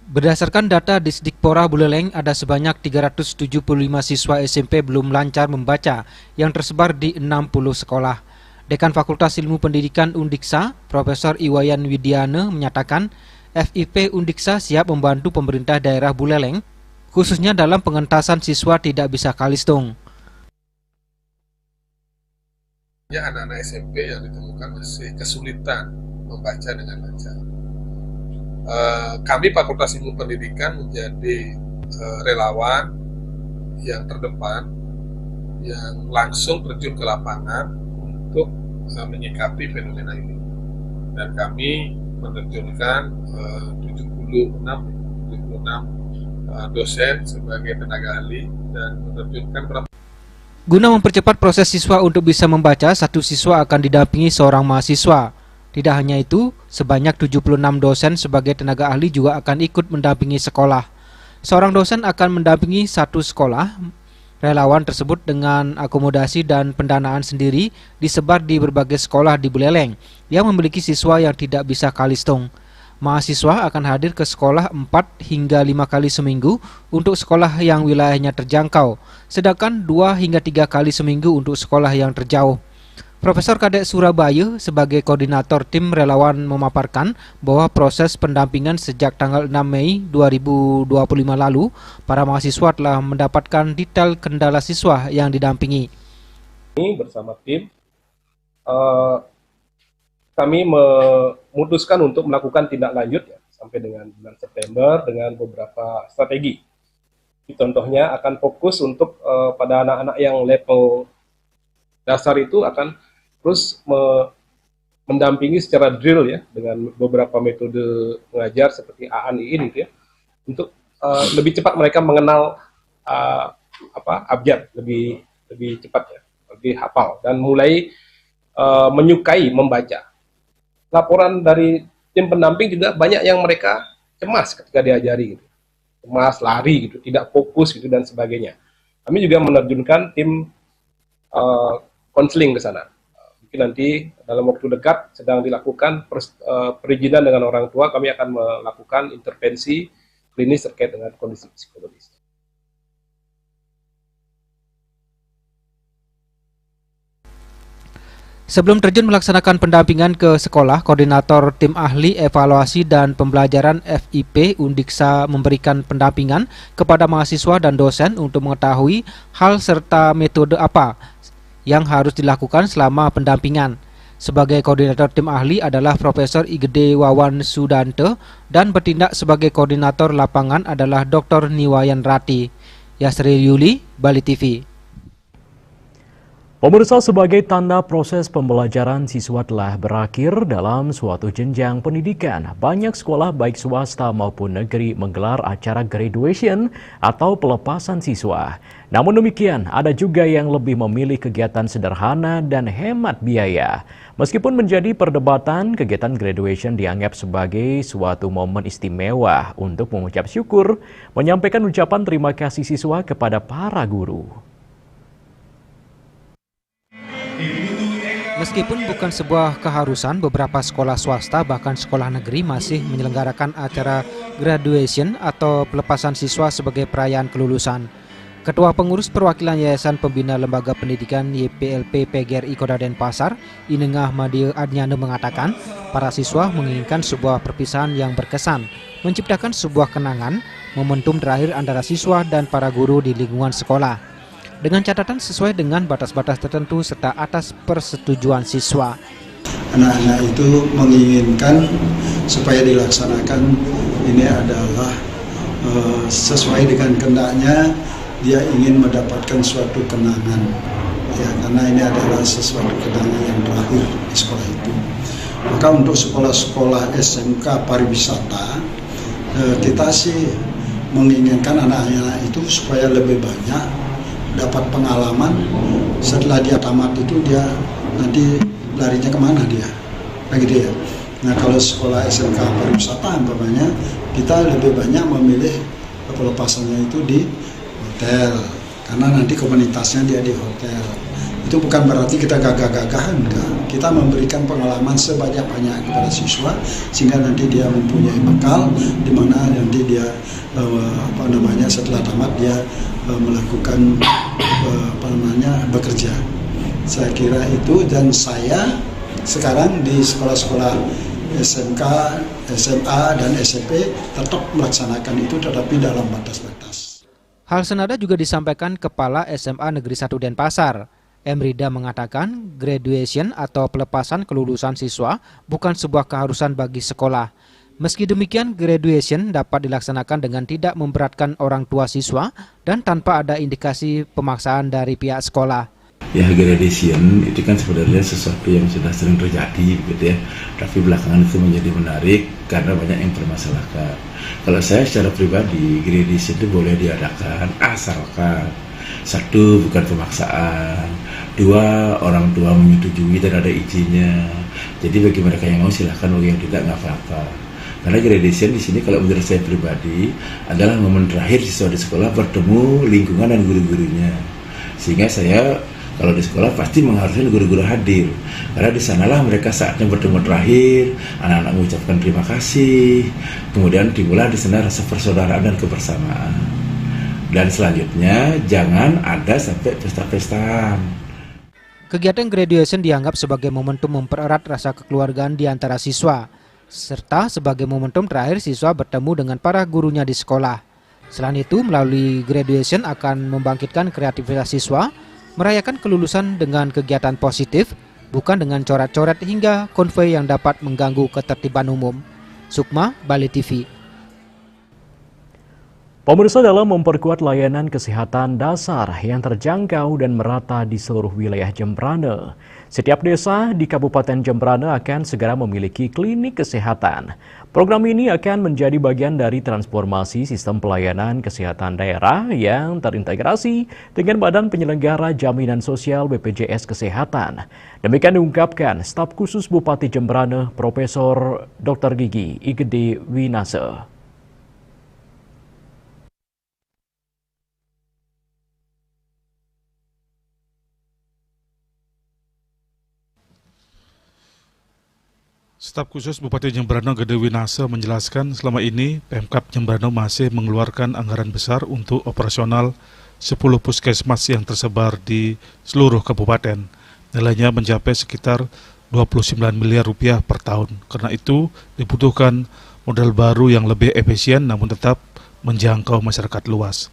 Berdasarkan data Disdikpora Buleleng, ada sebanyak 375 siswa SMP belum lancar membaca yang tersebar di 60 sekolah. Dekan Fakultas Ilmu Pendidikan Undiksa, Profesor Iwayan Widiana menyatakan FIP Undiksa siap membantu pemerintah daerah Buleleng, khususnya dalam pengentasan siswa tidak bisa kalistung. Ya, anak-anak SMP yang ditemukan masih kesulitan membaca dengan lancar. Kami Fakultas Ilmu Pendidikan menjadi relawan yang terdepan yang langsung terjun ke lapangan untuk menyikapi fenomena ini, dan kami menerjunkan 76 dosen sebagai tenaga ahli dan menerjunkan. Guna mempercepat proses siswa untuk bisa membaca, satu siswa akan didampingi seorang mahasiswa. Tidak hanya itu, sebanyak 76 dosen sebagai tenaga ahli juga akan ikut mendampingi sekolah. Seorang dosen akan mendampingi satu sekolah. Relawan tersebut dengan akomodasi dan pendanaan sendiri disebar di berbagai sekolah di Buleleng yang memiliki siswa yang tidak bisa kalistung. Mahasiswa akan hadir ke sekolah 4 hingga 5 kali seminggu untuk sekolah yang wilayahnya terjangkau, sedangkan 2 hingga 3 kali seminggu untuk sekolah yang terjauh. Profesor Kadek Surabaya sebagai koordinator tim relawan memaparkan bahwa proses pendampingan sejak tanggal 6 Mei 2025 lalu, para mahasiswa telah mendapatkan detail kendala siswa yang didampingi. Bersama tim, kami memutuskan untuk melakukan tindak lanjut ya, sampai dengan bulan September dengan beberapa strategi. Contohnya akan fokus untuk pada anak-anak yang level dasar itu akan terus mendampingi secara drill ya dengan beberapa metode mengajar seperti AAN IIN gitu ya, untuk lebih cepat mereka mengenal abjad lebih cepat ya, lebih hafal dan mulai menyukai membaca. Laporan dari tim pendamping juga banyak yang mereka cemas ketika diajari gitu. Cemas, lari gitu, tidak fokus gitu dan sebagainya. Kami juga menerjunkan tim konseling ke sana. Mungkin nanti dalam waktu dekat sedang dilakukan perizinan dengan orang tua. Kami akan melakukan intervensi klinis terkait dengan kondisi psikologis. Sebelum terjun melaksanakan pendampingan ke sekolah, Koordinator Tim Ahli Evaluasi dan Pembelajaran FIP Undiksa memberikan pendampingan kepada mahasiswa dan dosen untuk mengetahui hal serta metode apa yang harus dilakukan selama pendampingan. Sebagai koordinator tim ahli adalah Profesor Igede Wawan Sudanto dan bertindak sebagai koordinator lapangan adalah Dr. Niwayan Rati. Yasri Yuli, Bali TV. Pemirsa, sebagai tanda proses pembelajaran siswa telah berakhir dalam suatu jenjang pendidikan, banyak sekolah baik swasta maupun negeri menggelar acara graduation atau pelepasan siswa. Namun demikian, ada juga yang lebih memilih kegiatan sederhana dan hemat biaya. Meskipun menjadi perdebatan, kegiatan graduation dianggap sebagai suatu momen istimewa untuk mengucap syukur, menyampaikan ucapan terima kasih siswa kepada para guru. Meskipun bukan sebuah keharusan, beberapa sekolah swasta bahkan sekolah negeri masih menyelenggarakan acara graduation atau pelepasan siswa sebagai perayaan kelulusan. Ketua Pengurus Perwakilan Yayasan Pembina Lembaga Pendidikan YPLP PGRI Kota Denpasar, Inengah Madi Adnyana mengatakan, para siswa menginginkan sebuah perpisahan yang berkesan, menciptakan sebuah kenangan, momentum terakhir antara siswa dan para guru di lingkungan sekolah. Dengan catatan sesuai dengan batas-batas tertentu serta atas persetujuan siswa. Anak-anak itu menginginkan supaya dilaksanakan ini adalah sesuai dengan kehendaknya, dia ingin mendapatkan suatu kenangan. Ya, karena ini adalah sesuatu kenangan yang terakhir di sekolah itu. Maka untuk sekolah-sekolah SMK pariwisata, kita sih menginginkan anak-anak itu supaya lebih banyak dapat pengalaman. Setelah dia tamat itu dia nanti larinya kemana dia, gitu ya. Nah, kalau sekolah SMK pariwisata umpamanya, kita lebih banyak memilih pelepasannya itu di hotel, karena nanti komunitasnya dia di hotel. Itu bukan berarti kita gagah-gagahan, enggak. Kita memberikan pengalaman sebanyak-banyak kepada siswa sehingga nanti dia mempunyai bekal di mana nanti dia setelah tamat dia melakukan bekerja. Saya kira itu, dan saya sekarang di sekolah-sekolah SMK, SMA dan SMP tetap melaksanakan itu tetapi dalam batas-batas. Hal senada juga disampaikan Kepala SMA Negeri 1 Denpasar. Emrida mengatakan graduation atau pelepasan kelulusan siswa bukan sebuah keharusan bagi sekolah. Meski demikian, graduation dapat dilaksanakan dengan tidak memberatkan orang tua siswa dan tanpa ada indikasi pemaksaan dari pihak sekolah. Ya, graduation itu kan sebenarnya sesuatu yang sudah sering terjadi, gitu ya. Tapi belakangan itu menjadi menarik karena banyak yang bermasalahkan. Kalau saya secara pribadi, graduation itu boleh diadakan asalkan satu, bukan pemaksaan. Dua, orang tua menyetujui dan ada izinnya. Jadi bagi mereka yang mau silahkan, bagi yang tidak nggak apa-apa. Karena graduation di sini kalau menurut saya pribadi adalah momen terakhir siswa di sekolah bertemu lingkungan dan guru-gurunya. Sehingga saya kalau di sekolah pasti mengharuskan guru-guru hadir. Karena di sanalah mereka saatnya bertemu terakhir, anak-anak mengucapkan terima kasih. Kemudian timbullah di sana rasa persaudaraan dan kebersamaan. Dan selanjutnya jangan ada sampai pesta-pestaan. Kegiatan graduation dianggap sebagai momentum mempererat rasa kekeluargaan di antara siswa, serta sebagai momentum terakhir siswa bertemu dengan para gurunya di sekolah. Selain itu, melalui graduation akan membangkitkan kreativitas siswa, merayakan kelulusan dengan kegiatan positif, bukan dengan coret-coret hingga konvoi yang dapat mengganggu ketertiban umum. Sukma, Bali TV. Pemirsa, dalam memperkuat layanan kesehatan dasar yang terjangkau dan merata di seluruh wilayah Jembrana, setiap desa di Kabupaten Jembrana akan segera memiliki klinik kesehatan. Program ini akan menjadi bagian dari transformasi sistem pelayanan kesehatan daerah yang terintegrasi dengan Badan Penyelenggara Jaminan Sosial BPJS Kesehatan. Demikian diungkapkan staf khusus Bupati Jembrana, Profesor Dr. Gigi Igede Winase. Staf khusus Bupati Jembrana Gede Winasa menjelaskan selama ini Pemkab Jembrana masih mengeluarkan anggaran besar untuk operasional 10 puskesmas yang tersebar di seluruh kabupaten. Nilainya mencapai sekitar 29 miliar rupiah per tahun. Karena itu dibutuhkan modal baru yang lebih efisien namun tetap menjangkau masyarakat luas.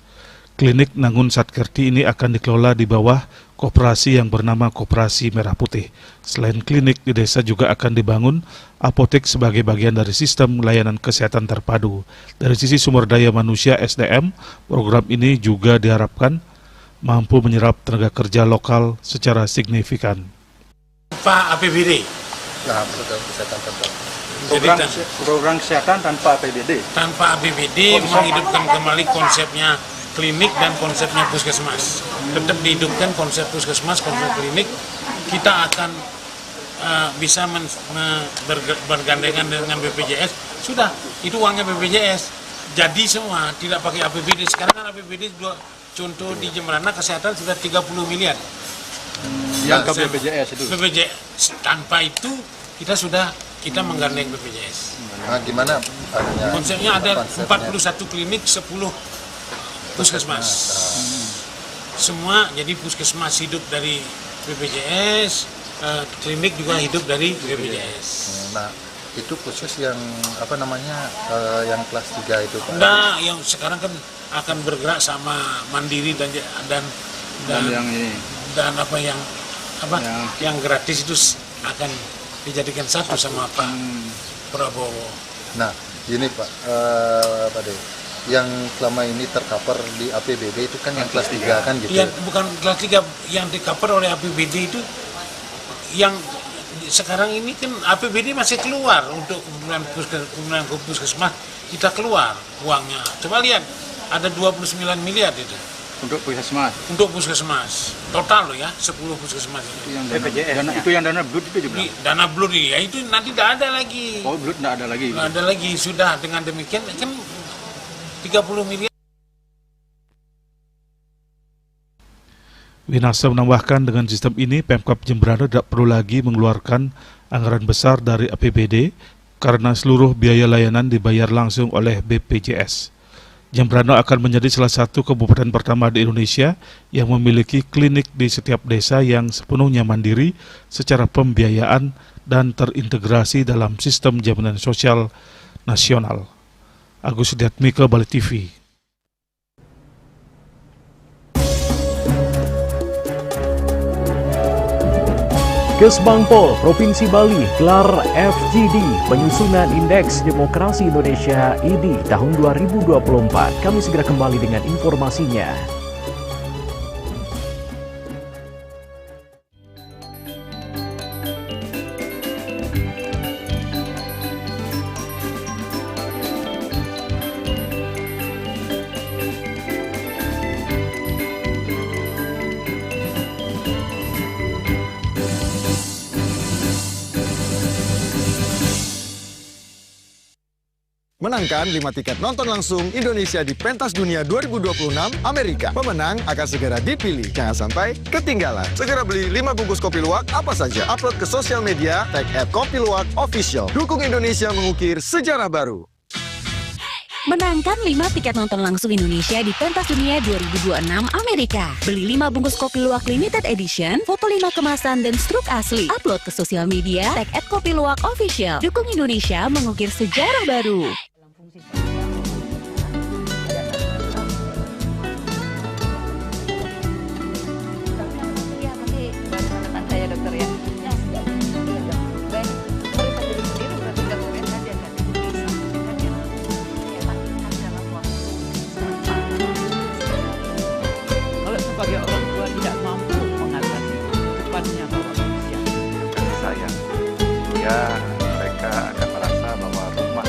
Klinik Nangun Satkerti ini akan dikelola di bawah koperasi yang bernama Koperasi Merah Putih. Selain klinik, di desa juga akan dibangun apotek sebagai bagian dari sistem layanan kesehatan terpadu. Dari sisi sumber daya manusia SDM, program ini juga diharapkan mampu menyerap tenaga kerja lokal secara signifikan. Tanpa APBD. Nah, program kesehatan tanpa. Program kesehatan tanpa APBD. Tanpa APBD menghidupkan kembali konsepnya klinik dan konsepnya puskesmas. Tetap dihidupkan konsep puskesmas, konsep klinik. Kita akan bisa bergandengan dengan BPJS. Sudah, itu uangnya BPJS. Jadi semua, tidak pakai APBD. Sekarang kan APBD contoh di Jembrana kesehatan sudah 30 miliar. Yang ke BPJS itu? BPJS. Tanpa itu kita menggandeng BPJS. Nah, gimana adanya? Konsepnya ada 41 klinik, 10 puskesmas. Semua jadi puskesmas hidup dari BPJS, klinik juga hidup dari BPJS. Nah, itu khusus yang apa namanya yang kelas 3 itu Pak? Nah, yang sekarang kan akan bergerak sama Mandiri dan yang ini. Dan yang gratis itu akan dijadikan satu sama Pak Prabowo. Nah, gini Pak, Pak De, yang selama ini tercover di APBD itu kan yang kelas 3 kan gitu? Yang bukan kelas 3, yang di-cover oleh APBD itu yang sekarang ini kan APBD masih keluar untuk kemudian puskesmas, kita keluar uangnya. Coba lihat, ada 29 miliar itu. Untuk puskesmas? Untuk puskesmas. Total loh ya, 10 puskesmas itu. Itu yang dana blood itu juga? Dana blood ya, itu nanti tidak ada lagi. Oh, blood tidak ada lagi? Tidak ada lagi, sudah. Dengan demikian kan 30 miliar. Winasa menambahkan dengan sistem ini Pemkab Jembrana tidak perlu lagi mengeluarkan anggaran besar dari APBD karena seluruh biaya layanan dibayar langsung oleh BPJS. Jembrana akan menjadi salah satu kabupaten pertama di Indonesia yang memiliki klinik di setiap desa yang sepenuhnya mandiri secara pembiayaan dan terintegrasi dalam sistem jaminan sosial nasional. Agus Diatmika, Bali TV. Kesbangpol Provinsi Bali gelar FGD Penyusunan Indeks Demokrasi Indonesia ID tahun 2024. Kami segera kembali dengan informasinya. Menangkan 5 tiket nonton langsung Indonesia di Pentas Dunia 2026 Amerika. Pemenang akan segera dipilih. Jangan sampai ketinggalan. Segera beli 5 bungkus kopi luwak apa saja. Upload ke sosial media, tag @kopiluwakofficial. Dukung Indonesia mengukir sejarah baru. Menangkan 5 tiket nonton langsung Indonesia di Pentas Dunia 2026 Amerika. Beli 5 bungkus kopi luwak limited edition, foto 5 kemasan dan struk asli. Upload ke sosial media, tag @kopiluwakofficial. Dukung Indonesia mengukir sejarah baru. Sebagai orang tua tidak mampu mengatasi cepatnya bahwa manusia kasih sayang, ya mereka akan merasa bahwa rumah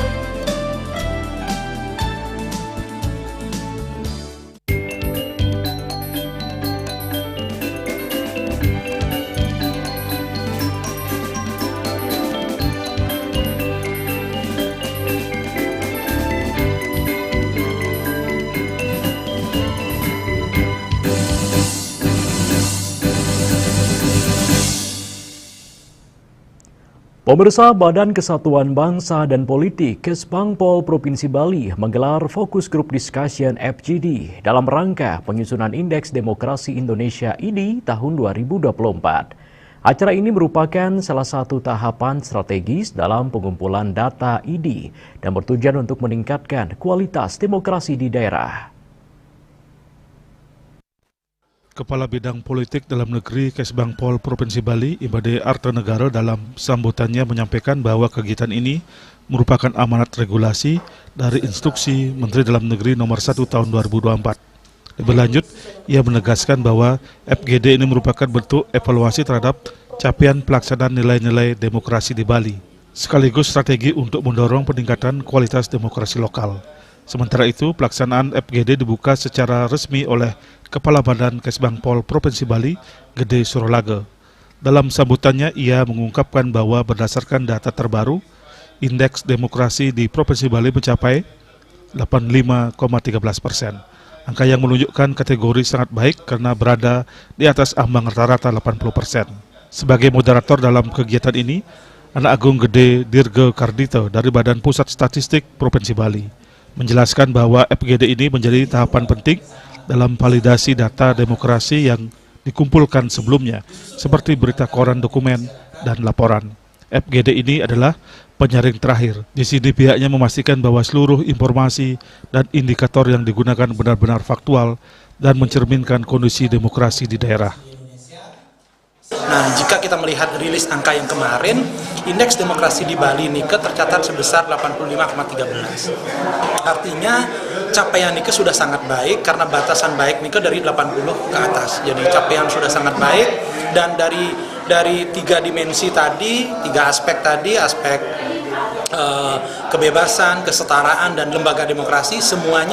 Pemirsa, Badan Kesatuan Bangsa dan Politik Kesbangpol Provinsi Bali menggelar Focus Group Discussion FGD dalam rangka penyusunan Indeks Demokrasi Indonesia ID tahun 2024. Acara ini merupakan salah satu tahapan strategis dalam pengumpulan data ID dan bertujuan untuk meningkatkan kualitas demokrasi di daerah. Kepala Bidang Politik Dalam Negeri Kesbangpol Provinsi Bali, Ibade Artanegara, dalam sambutannya menyampaikan bahwa kegiatan ini merupakan amanat regulasi dari Instruksi Menteri Dalam Negeri Nomor 1 Tahun 2024. Lebih lanjut, ia menegaskan bahwa FGD ini merupakan bentuk evaluasi terhadap capaian pelaksanaan nilai-nilai demokrasi di Bali, sekaligus strategi untuk mendorong peningkatan kualitas demokrasi lokal. Sementara itu, pelaksanaan FGD dibuka secara resmi oleh Kepala Badan Kesbangpol Provinsi Bali, Gede Surolaga. Dalam sambutannya, ia mengungkapkan bahwa berdasarkan data terbaru, indeks demokrasi di Provinsi Bali mencapai 85,13%. Angka yang menunjukkan kategori sangat baik karena berada di atas ambang rata-rata 80%. Sebagai moderator dalam kegiatan ini, Anak Agung Gede Dirga Kardito dari Badan Pusat Statistik Provinsi Bali menjelaskan bahwa FGD ini menjadi tahapan penting dalam validasi data demokrasi yang dikumpulkan sebelumnya, seperti berita koran, dokumen, dan laporan. FGD ini adalah penyaring terakhir. Di sini pihaknya memastikan bahwa seluruh informasi dan indikator yang digunakan benar-benar faktual dan mencerminkan kondisi demokrasi di daerah. Nah, jika kita melihat rilis angka yang kemarin, indeks demokrasi di Bali Nike tercatat sebesar 85,13. Artinya capaian Nike sudah sangat baik karena batasan baik Nike dari 80 ke atas. Jadi capaian sudah sangat baik, dan dari tiga dimensi tadi, tiga aspek tadi, aspek kebebasan, kesetaraan, dan lembaga demokrasi, semua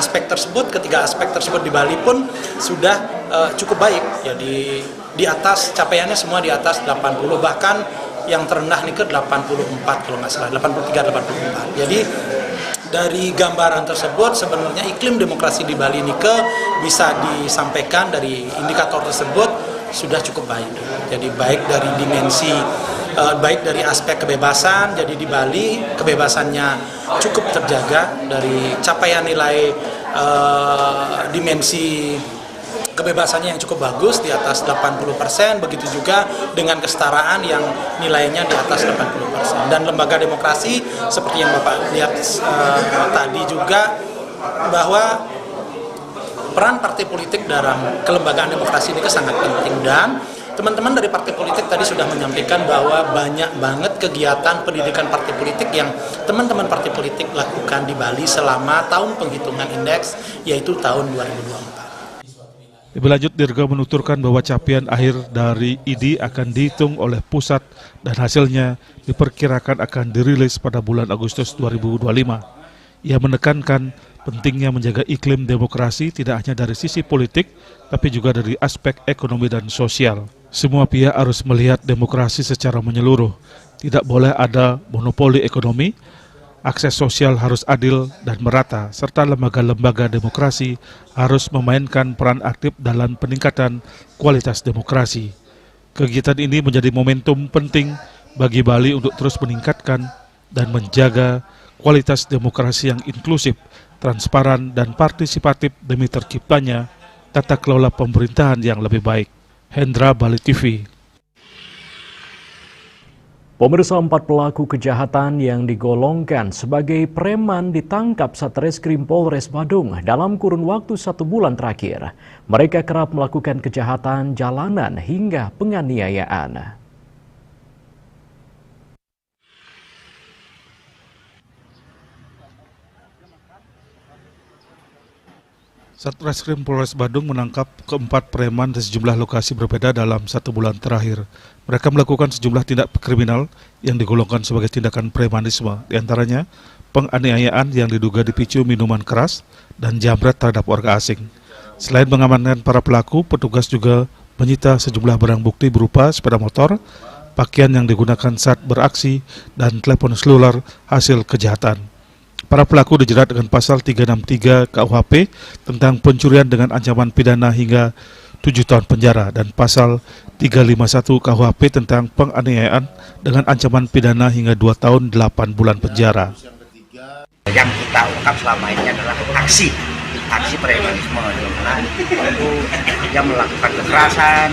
aspek tersebut, ketiga aspek tersebut di Bali pun sudah cukup baik. Jadi di atas, capaiannya semua di atas 80, bahkan yang terendah nih ke 84 kalau nggak salah, 83-84. Jadi dari gambaran tersebut sebenarnya iklim demokrasi di Bali ini bisa disampaikan dari indikator tersebut sudah cukup baik. Jadi baik dari dimensi, baik dari aspek kebebasan, jadi di Bali kebebasannya cukup terjaga dari capaian nilai dimensi kebebasannya yang cukup bagus di atas 80%, begitu juga dengan kesetaraan yang nilainya di atas 80%. Dan lembaga demokrasi seperti yang Bapak lihat tadi juga, bahwa peran partai politik dalam kelembagaan demokrasi ini sangat penting, dan teman-teman dari partai politik tadi sudah menyampaikan bahwa banyak banget kegiatan pendidikan partai politik yang teman-teman partai politik lakukan di Bali selama tahun penghitungan indeks, yaitu tahun 2024. Lebih lanjut, Dirga menuturkan bahwa capaian akhir dari ID akan dihitung oleh pusat dan hasilnya diperkirakan akan dirilis pada bulan Agustus 2025. Ia menekankan pentingnya menjaga iklim demokrasi tidak hanya dari sisi politik, tapi juga dari aspek ekonomi dan sosial. Semua pihak harus melihat demokrasi secara menyeluruh. Tidak boleh ada monopoli ekonomi, akses sosial harus adil dan merata, serta lembaga-lembaga demokrasi harus memainkan peran aktif dalam peningkatan kualitas demokrasi. Kegiatan ini menjadi momentum penting bagi Bali untuk terus meningkatkan dan menjaga kualitas demokrasi yang inklusif, transparan, dan partisipatif demi terciptanya tata kelola pemerintahan yang lebih baik. Hendra, Bali TV. Pemirsa, 4 pelaku kejahatan yang digolongkan sebagai preman ditangkap Satreskrim Polres Badung dalam kurun waktu 1 bulan terakhir. Mereka kerap melakukan kejahatan jalanan hingga penganiayaan. Satreskrim Polres Badung menangkap keempat preman di sejumlah lokasi berbeda dalam 1 bulan terakhir. Mereka melakukan sejumlah tindak kriminal yang digolongkan sebagai tindakan premanisme, diantaranya penganiayaan yang diduga dipicu minuman keras dan jambret terhadap warga asing. Selain mengamankan para pelaku, petugas juga menyita sejumlah barang bukti berupa sepeda motor, pakaian yang digunakan saat beraksi, dan telepon seluler hasil kejahatan. Para pelaku dijerat dengan pasal 363 KUHP tentang pencurian dengan ancaman pidana hingga 7 tahun penjara dan pasal 351 KUHP tentang penganiayaan dengan ancaman pidana hingga 2 tahun 8 bulan penjara. Yang kita ungkap selama ini adalah aksi premanisme, di mana itu dia melakukan kekerasan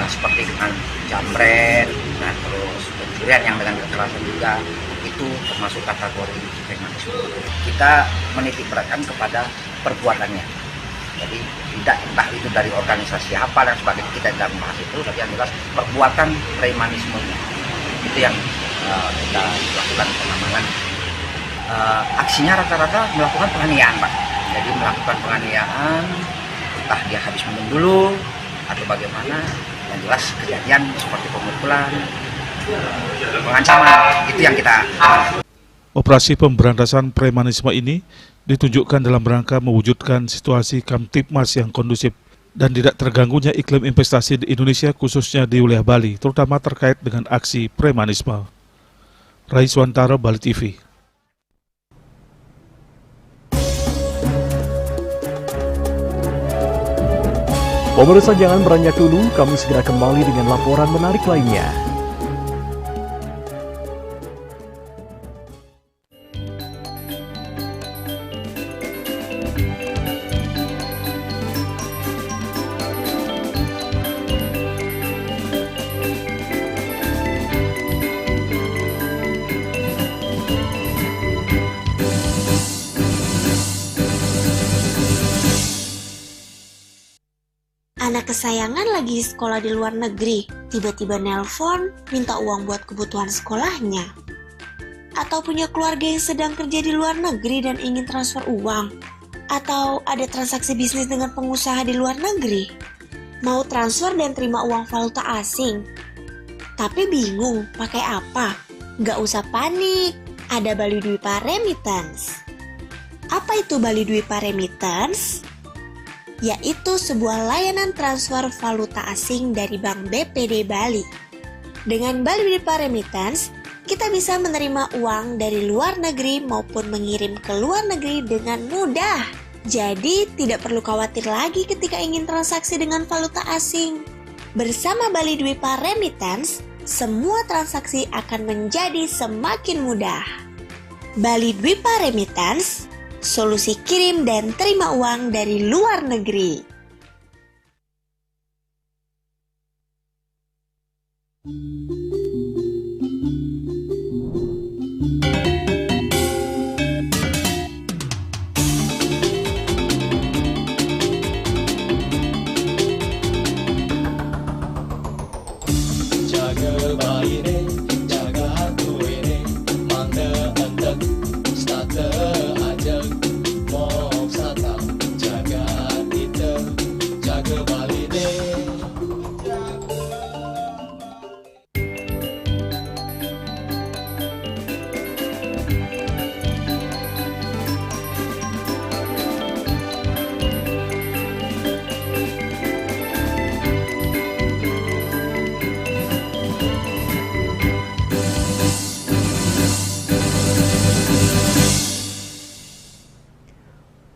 seperti dengan jambret, dan terus pencurian yang dengan kekerasan juga, itu termasuk kategori premanisme. Kita menitik beratkan kepada perbuatannya. Jadi tidak entah itu dari organisasi apa dan sebagainya, kita tidak membahas itu, tapi yang jelas perbuatan premanismenya itu yang kita lakukan pengamangan. Aksinya rata-rata melakukan penganiayaan, Pak. Jadi melakukan penganiayaan, entah dia habis minum dulu atau bagaimana, yang jelas kejadian seperti pemukulan, pengancaman, itu yang kita. Operasi pemberantasan premanisme ini ditunjukkan dalam rangka mewujudkan situasi Kamtibmas yang kondusif dan tidak terganggunya iklim investasi di Indonesia, khususnya di wilayah Bali, terutama terkait dengan aksi premanisme. Raiswantara, Bali TV. Pemirsa, jangan beranjak dulu, kami segera kembali dengan laporan menarik lainnya. Anak kesayangan lagi sekolah di luar negeri, tiba-tiba nelpon minta uang buat kebutuhan sekolahnya. Atau punya keluarga yang sedang kerja di luar negeri dan ingin transfer uang. Atau ada transaksi bisnis dengan pengusaha di luar negeri. Mau transfer dan terima uang valuta asing. Tapi bingung pakai apa? Nggak usah panik, ada Bali Dwipa Remittance. Apa itu Bali Dwipa Remittance? Yaitu sebuah layanan transfer valuta asing dari Bank BPD Bali. Dengan Bali Dwipa Remittance, kita bisa menerima uang dari luar negeri maupun mengirim ke luar negeri dengan mudah. Jadi, tidak perlu khawatir lagi ketika ingin transaksi dengan valuta asing. Bersama Bali Dwipa Remittance, semua transaksi akan menjadi semakin mudah. Bali Dwipa Remittance, solusi kirim dan terima uang dari luar negeri. Jaga bayi ini, jaga hatu ini, mangga entek, starter.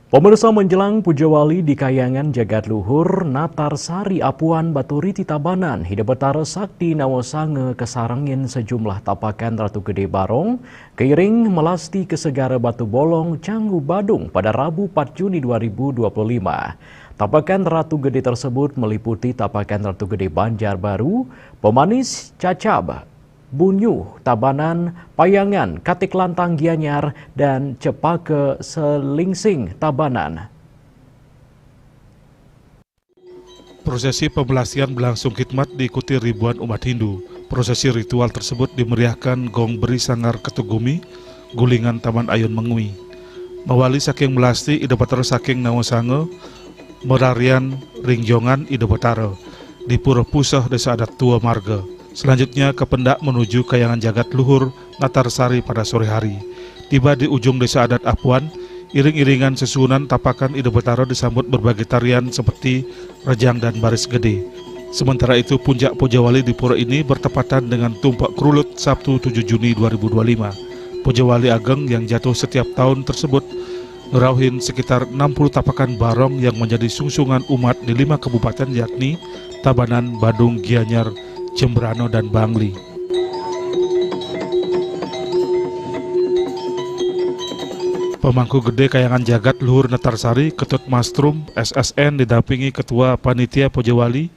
Pemirsa, menjelang Puja Wali di Kayangan Jagat Luhur, Natar Sari Apuan Baturiti Tabanan, Hidabetara Sakti Nawasange kesarangin sejumlah tapakan Ratu Gede Barong, keiring melasti ke Segara Batu Bolong, Canggu Badung pada Rabu 4 Juni 2025. Tapakan Ratu Gede tersebut meliputi tapakan Ratu Gede Banjarbaru, Pemanis Cacab, Bunyuh, Tabanan, Payangan, Katik Lantang Gianyar, dan Cepake Selingsing Tabanan. Prosesi pembelasian berlangsung khidmat diikuti ribuan umat Hindu. Prosesi ritual tersebut dimeriahkan gong beri sangar ketugumi, gulingan Taman Ayun Mengui. Mawali saking melasti Idapatara saking Nawasange, merarian ringjongan Idapatara di Pura Pusah Desa Adat Tua Marga. Selanjutnya ke Pendak menuju Kayangan Jagat Luhur Natarsari pada sore hari. Tiba di ujung Desa Adat Apuan, iring-iringan susunan tapakan Idapatara disambut berbagai tarian seperti rejang dan baris gede. Sementara itu puncak Puja Wali di pura ini bertepatan dengan Tumpak Krulut Sabtu 7 Juni 2025. Puja Wali Ageng yang jatuh setiap tahun tersebut ngerauhin sekitar 60 tapakan barong yang menjadi sungsungan umat di 5 kabupaten yakni Tabanan, Badung, Gianyar, Jembrano, dan Bangli. Pemangku Gede Kayangan Jagat Luhur Netarsari, Ketut Mastrum, SSN didampingi Ketua Panitia Pojewali,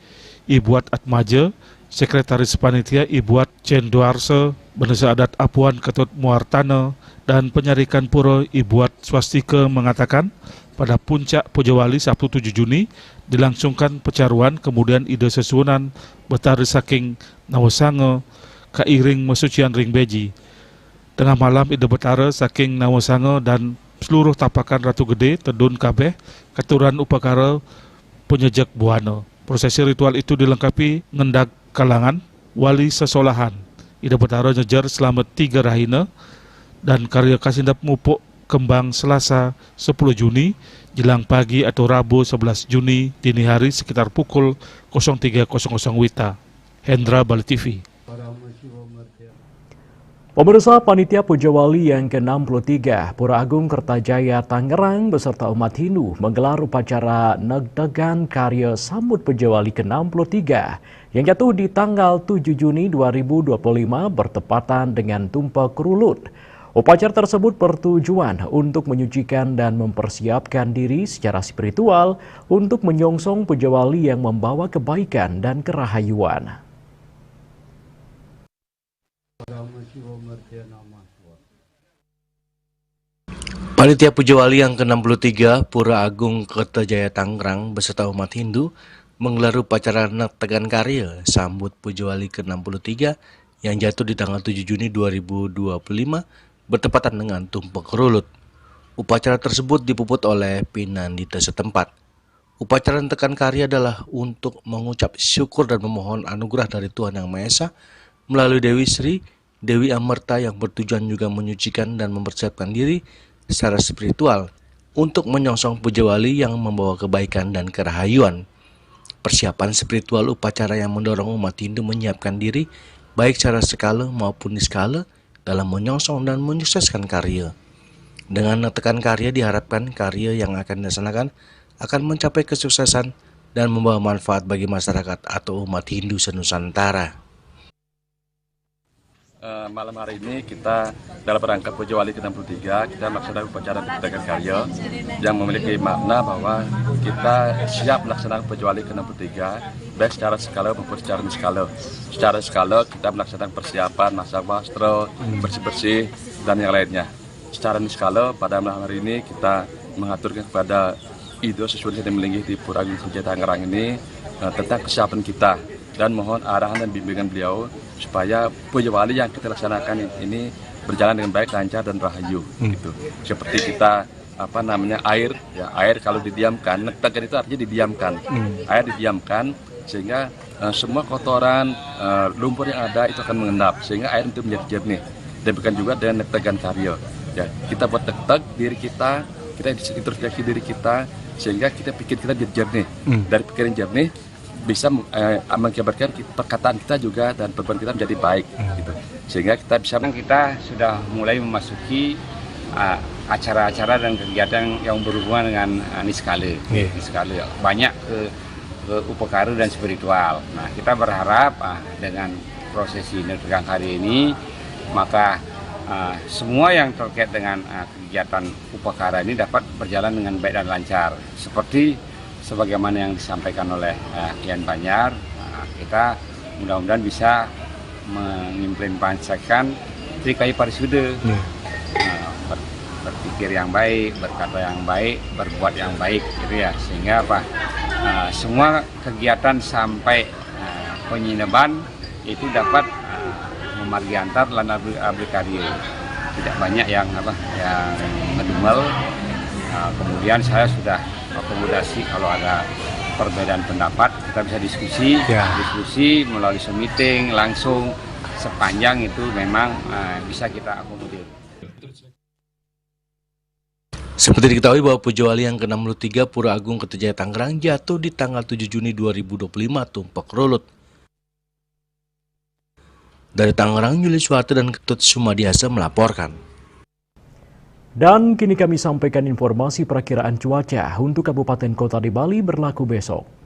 Ibuat Atmaja, Sekretaris Panitia Ibuat Cenduarse, Benesa Adat Apuan Ketut Muartane, dan Penyarikan Puro Ibuat Swastika mengatakan pada puncak Pojewali Sabtu 7 Juni dilangsungkan pecaruan kemudian ide sesunan betari saking Nawasange kairing mesucian ring beji. Tengah malam ide betara saking Nawasange dan seluruh tapakan Ratu Gede tedun kabeh keturunan upakara penyejak buana. Prosesi ritual itu dilengkapi ngendak kalangan wali sesolahan. Ide betara nyejar selama 3 rahina dan karya kasindap mupuk kembang Selasa 10 Juni jelang pagi atau Rabu 11 Juni dini hari sekitar pukul 03.00 WITA. Hendra, Bali TV. Pemirsa, Panitia Pojewali yang ke-63 Pura Agung Kertajaya Tangerang beserta umat Hindu menggelar upacara Negdegan Karya Sambut Pojewali ke-63 yang jatuh di tanggal 7 Juni 2025 bertepatan dengan Tumpek Rulut. Upacara tersebut bertujuan untuk menyucikan dan mempersiapkan diri secara spiritual untuk menyongsong Pojewali yang membawa kebaikan dan kerahayuan. Panitia Pojewali yang ke-63 Pura Agung Kertajaya Tangerang beserta umat Hindu menggelar upacara Negdegan Karya Sambut Pojewali ke-63 yang jatuh di tanggal 7 Juni 2025 bertepatan dengan Tumpek Rulut. Upacara tersebut dipuput oleh Pinandita setempat. Upacara Negdegan Karya adalah untuk mengucap syukur dan memohon anugerah dari Tuhan Yang Maha Esa melalui Dewi Sri, Dewi Amerta yang bertujuan juga menyucikan dan mempersiapkan diri secara spiritual untuk menyongsong Pojewali yang membawa kebaikan dan kerahayuan. Persiapan spiritual upacara yang mendorong umat Hindu menyiapkan diri baik secara skala maupun niskala dalam menyongsong dan menyukseskan karya. Dengan Negdegan Karya diharapkan karya yang akan dilaksanakan akan mencapai kesuksesan dan membawa manfaat bagi masyarakat atau umat Hindu senusantara. Malam hari ini kita dalam rangka Pojewali ke-63 kita melaksanakan upacara Negdegan Karya yang memiliki makna bahwa kita siap melaksanakan Pojewali ke-63 baik secara skala maupun secara niskala. Secara skala kita melaksanakan persiapan masak wastra, bersih-bersih dan yang lainnya. Secara niskala pada malam hari ini kita mengaturkan kepada Ido sesuai yang dimiliki di Pura Agung Kertajaya Tangerang ini tentang kesiapan kita dan mohon arahan dan bimbingan beliau supaya Pojewali yang kita laksanakan ini berjalan dengan baik, lancar dan rahayu. Gitu. Seperti kita air kalau didiamkan, Negdegan itu artinya didiamkan. Air didiamkan sehingga semua kotoran, lumpur yang ada itu akan mengendap sehingga air itu menjadi jernih. Demikian juga dengan Negdegan Karya. Ya, kita buat diri kita introspeksi diri kita sehingga kita pikir kita jadi jernih. Dari pikiran jernih bisa mengakibatkan perkataan kita juga dan perbuatan kita menjadi baik gitu. Sehingga kita sudah mulai memasuki acara-acara dan kegiatan yang berhubungan dengan niskala. Niskala banyak ke upakara dan spiritual. Nah, kita berharap dengan prosesi Negdegan Karya ini maka semua yang terkait dengan kegiatan upakara ini dapat berjalan dengan baik dan lancar. Seperti sebagaimana yang disampaikan oleh Kian Banyar, kita mudah-mudahan bisa mengimplementasikan Trikaya Parisuda, berpikir yang baik, berkata yang baik, berbuat yang baik, gitu ya. Sehingga semua kegiatan sampai penyinaban itu dapat memargi antar lan abdi karya. Tidak banyak yang ngedumel. Kemudian saya sudah akomodasi kalau ada perbedaan pendapat kita bisa diskusi melalui meeting langsung sepanjang itu memang bisa kita akomodir. Seperti diketahui bahwa Pojewali yang ke-63 Pura Agung Kertajaya Tangerang jatuh di tanggal 7 Juni 2025 Tumpek Rulut. Dari Tangerang, Yuli Suwarte dan Ketut Sumadiasa melaporkan. Dan kini kami sampaikan informasi perakiraan cuaca untuk kabupaten kota di Bali berlaku besok.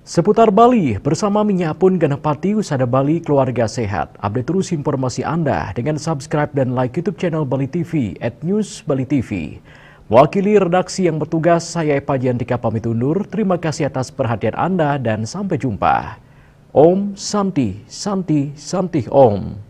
Seputar Bali, bersama Minyapun Ganapati Usada Bali Keluarga Sehat. Update terus informasi Anda dengan subscribe dan like YouTube channel Bali TV @newsbalitv. Mewakili redaksi yang bertugas, saya Epa Jantika pamit undur. Terima kasih atas perhatian Anda dan sampai jumpa. Om Santi, Santi, Santi Om.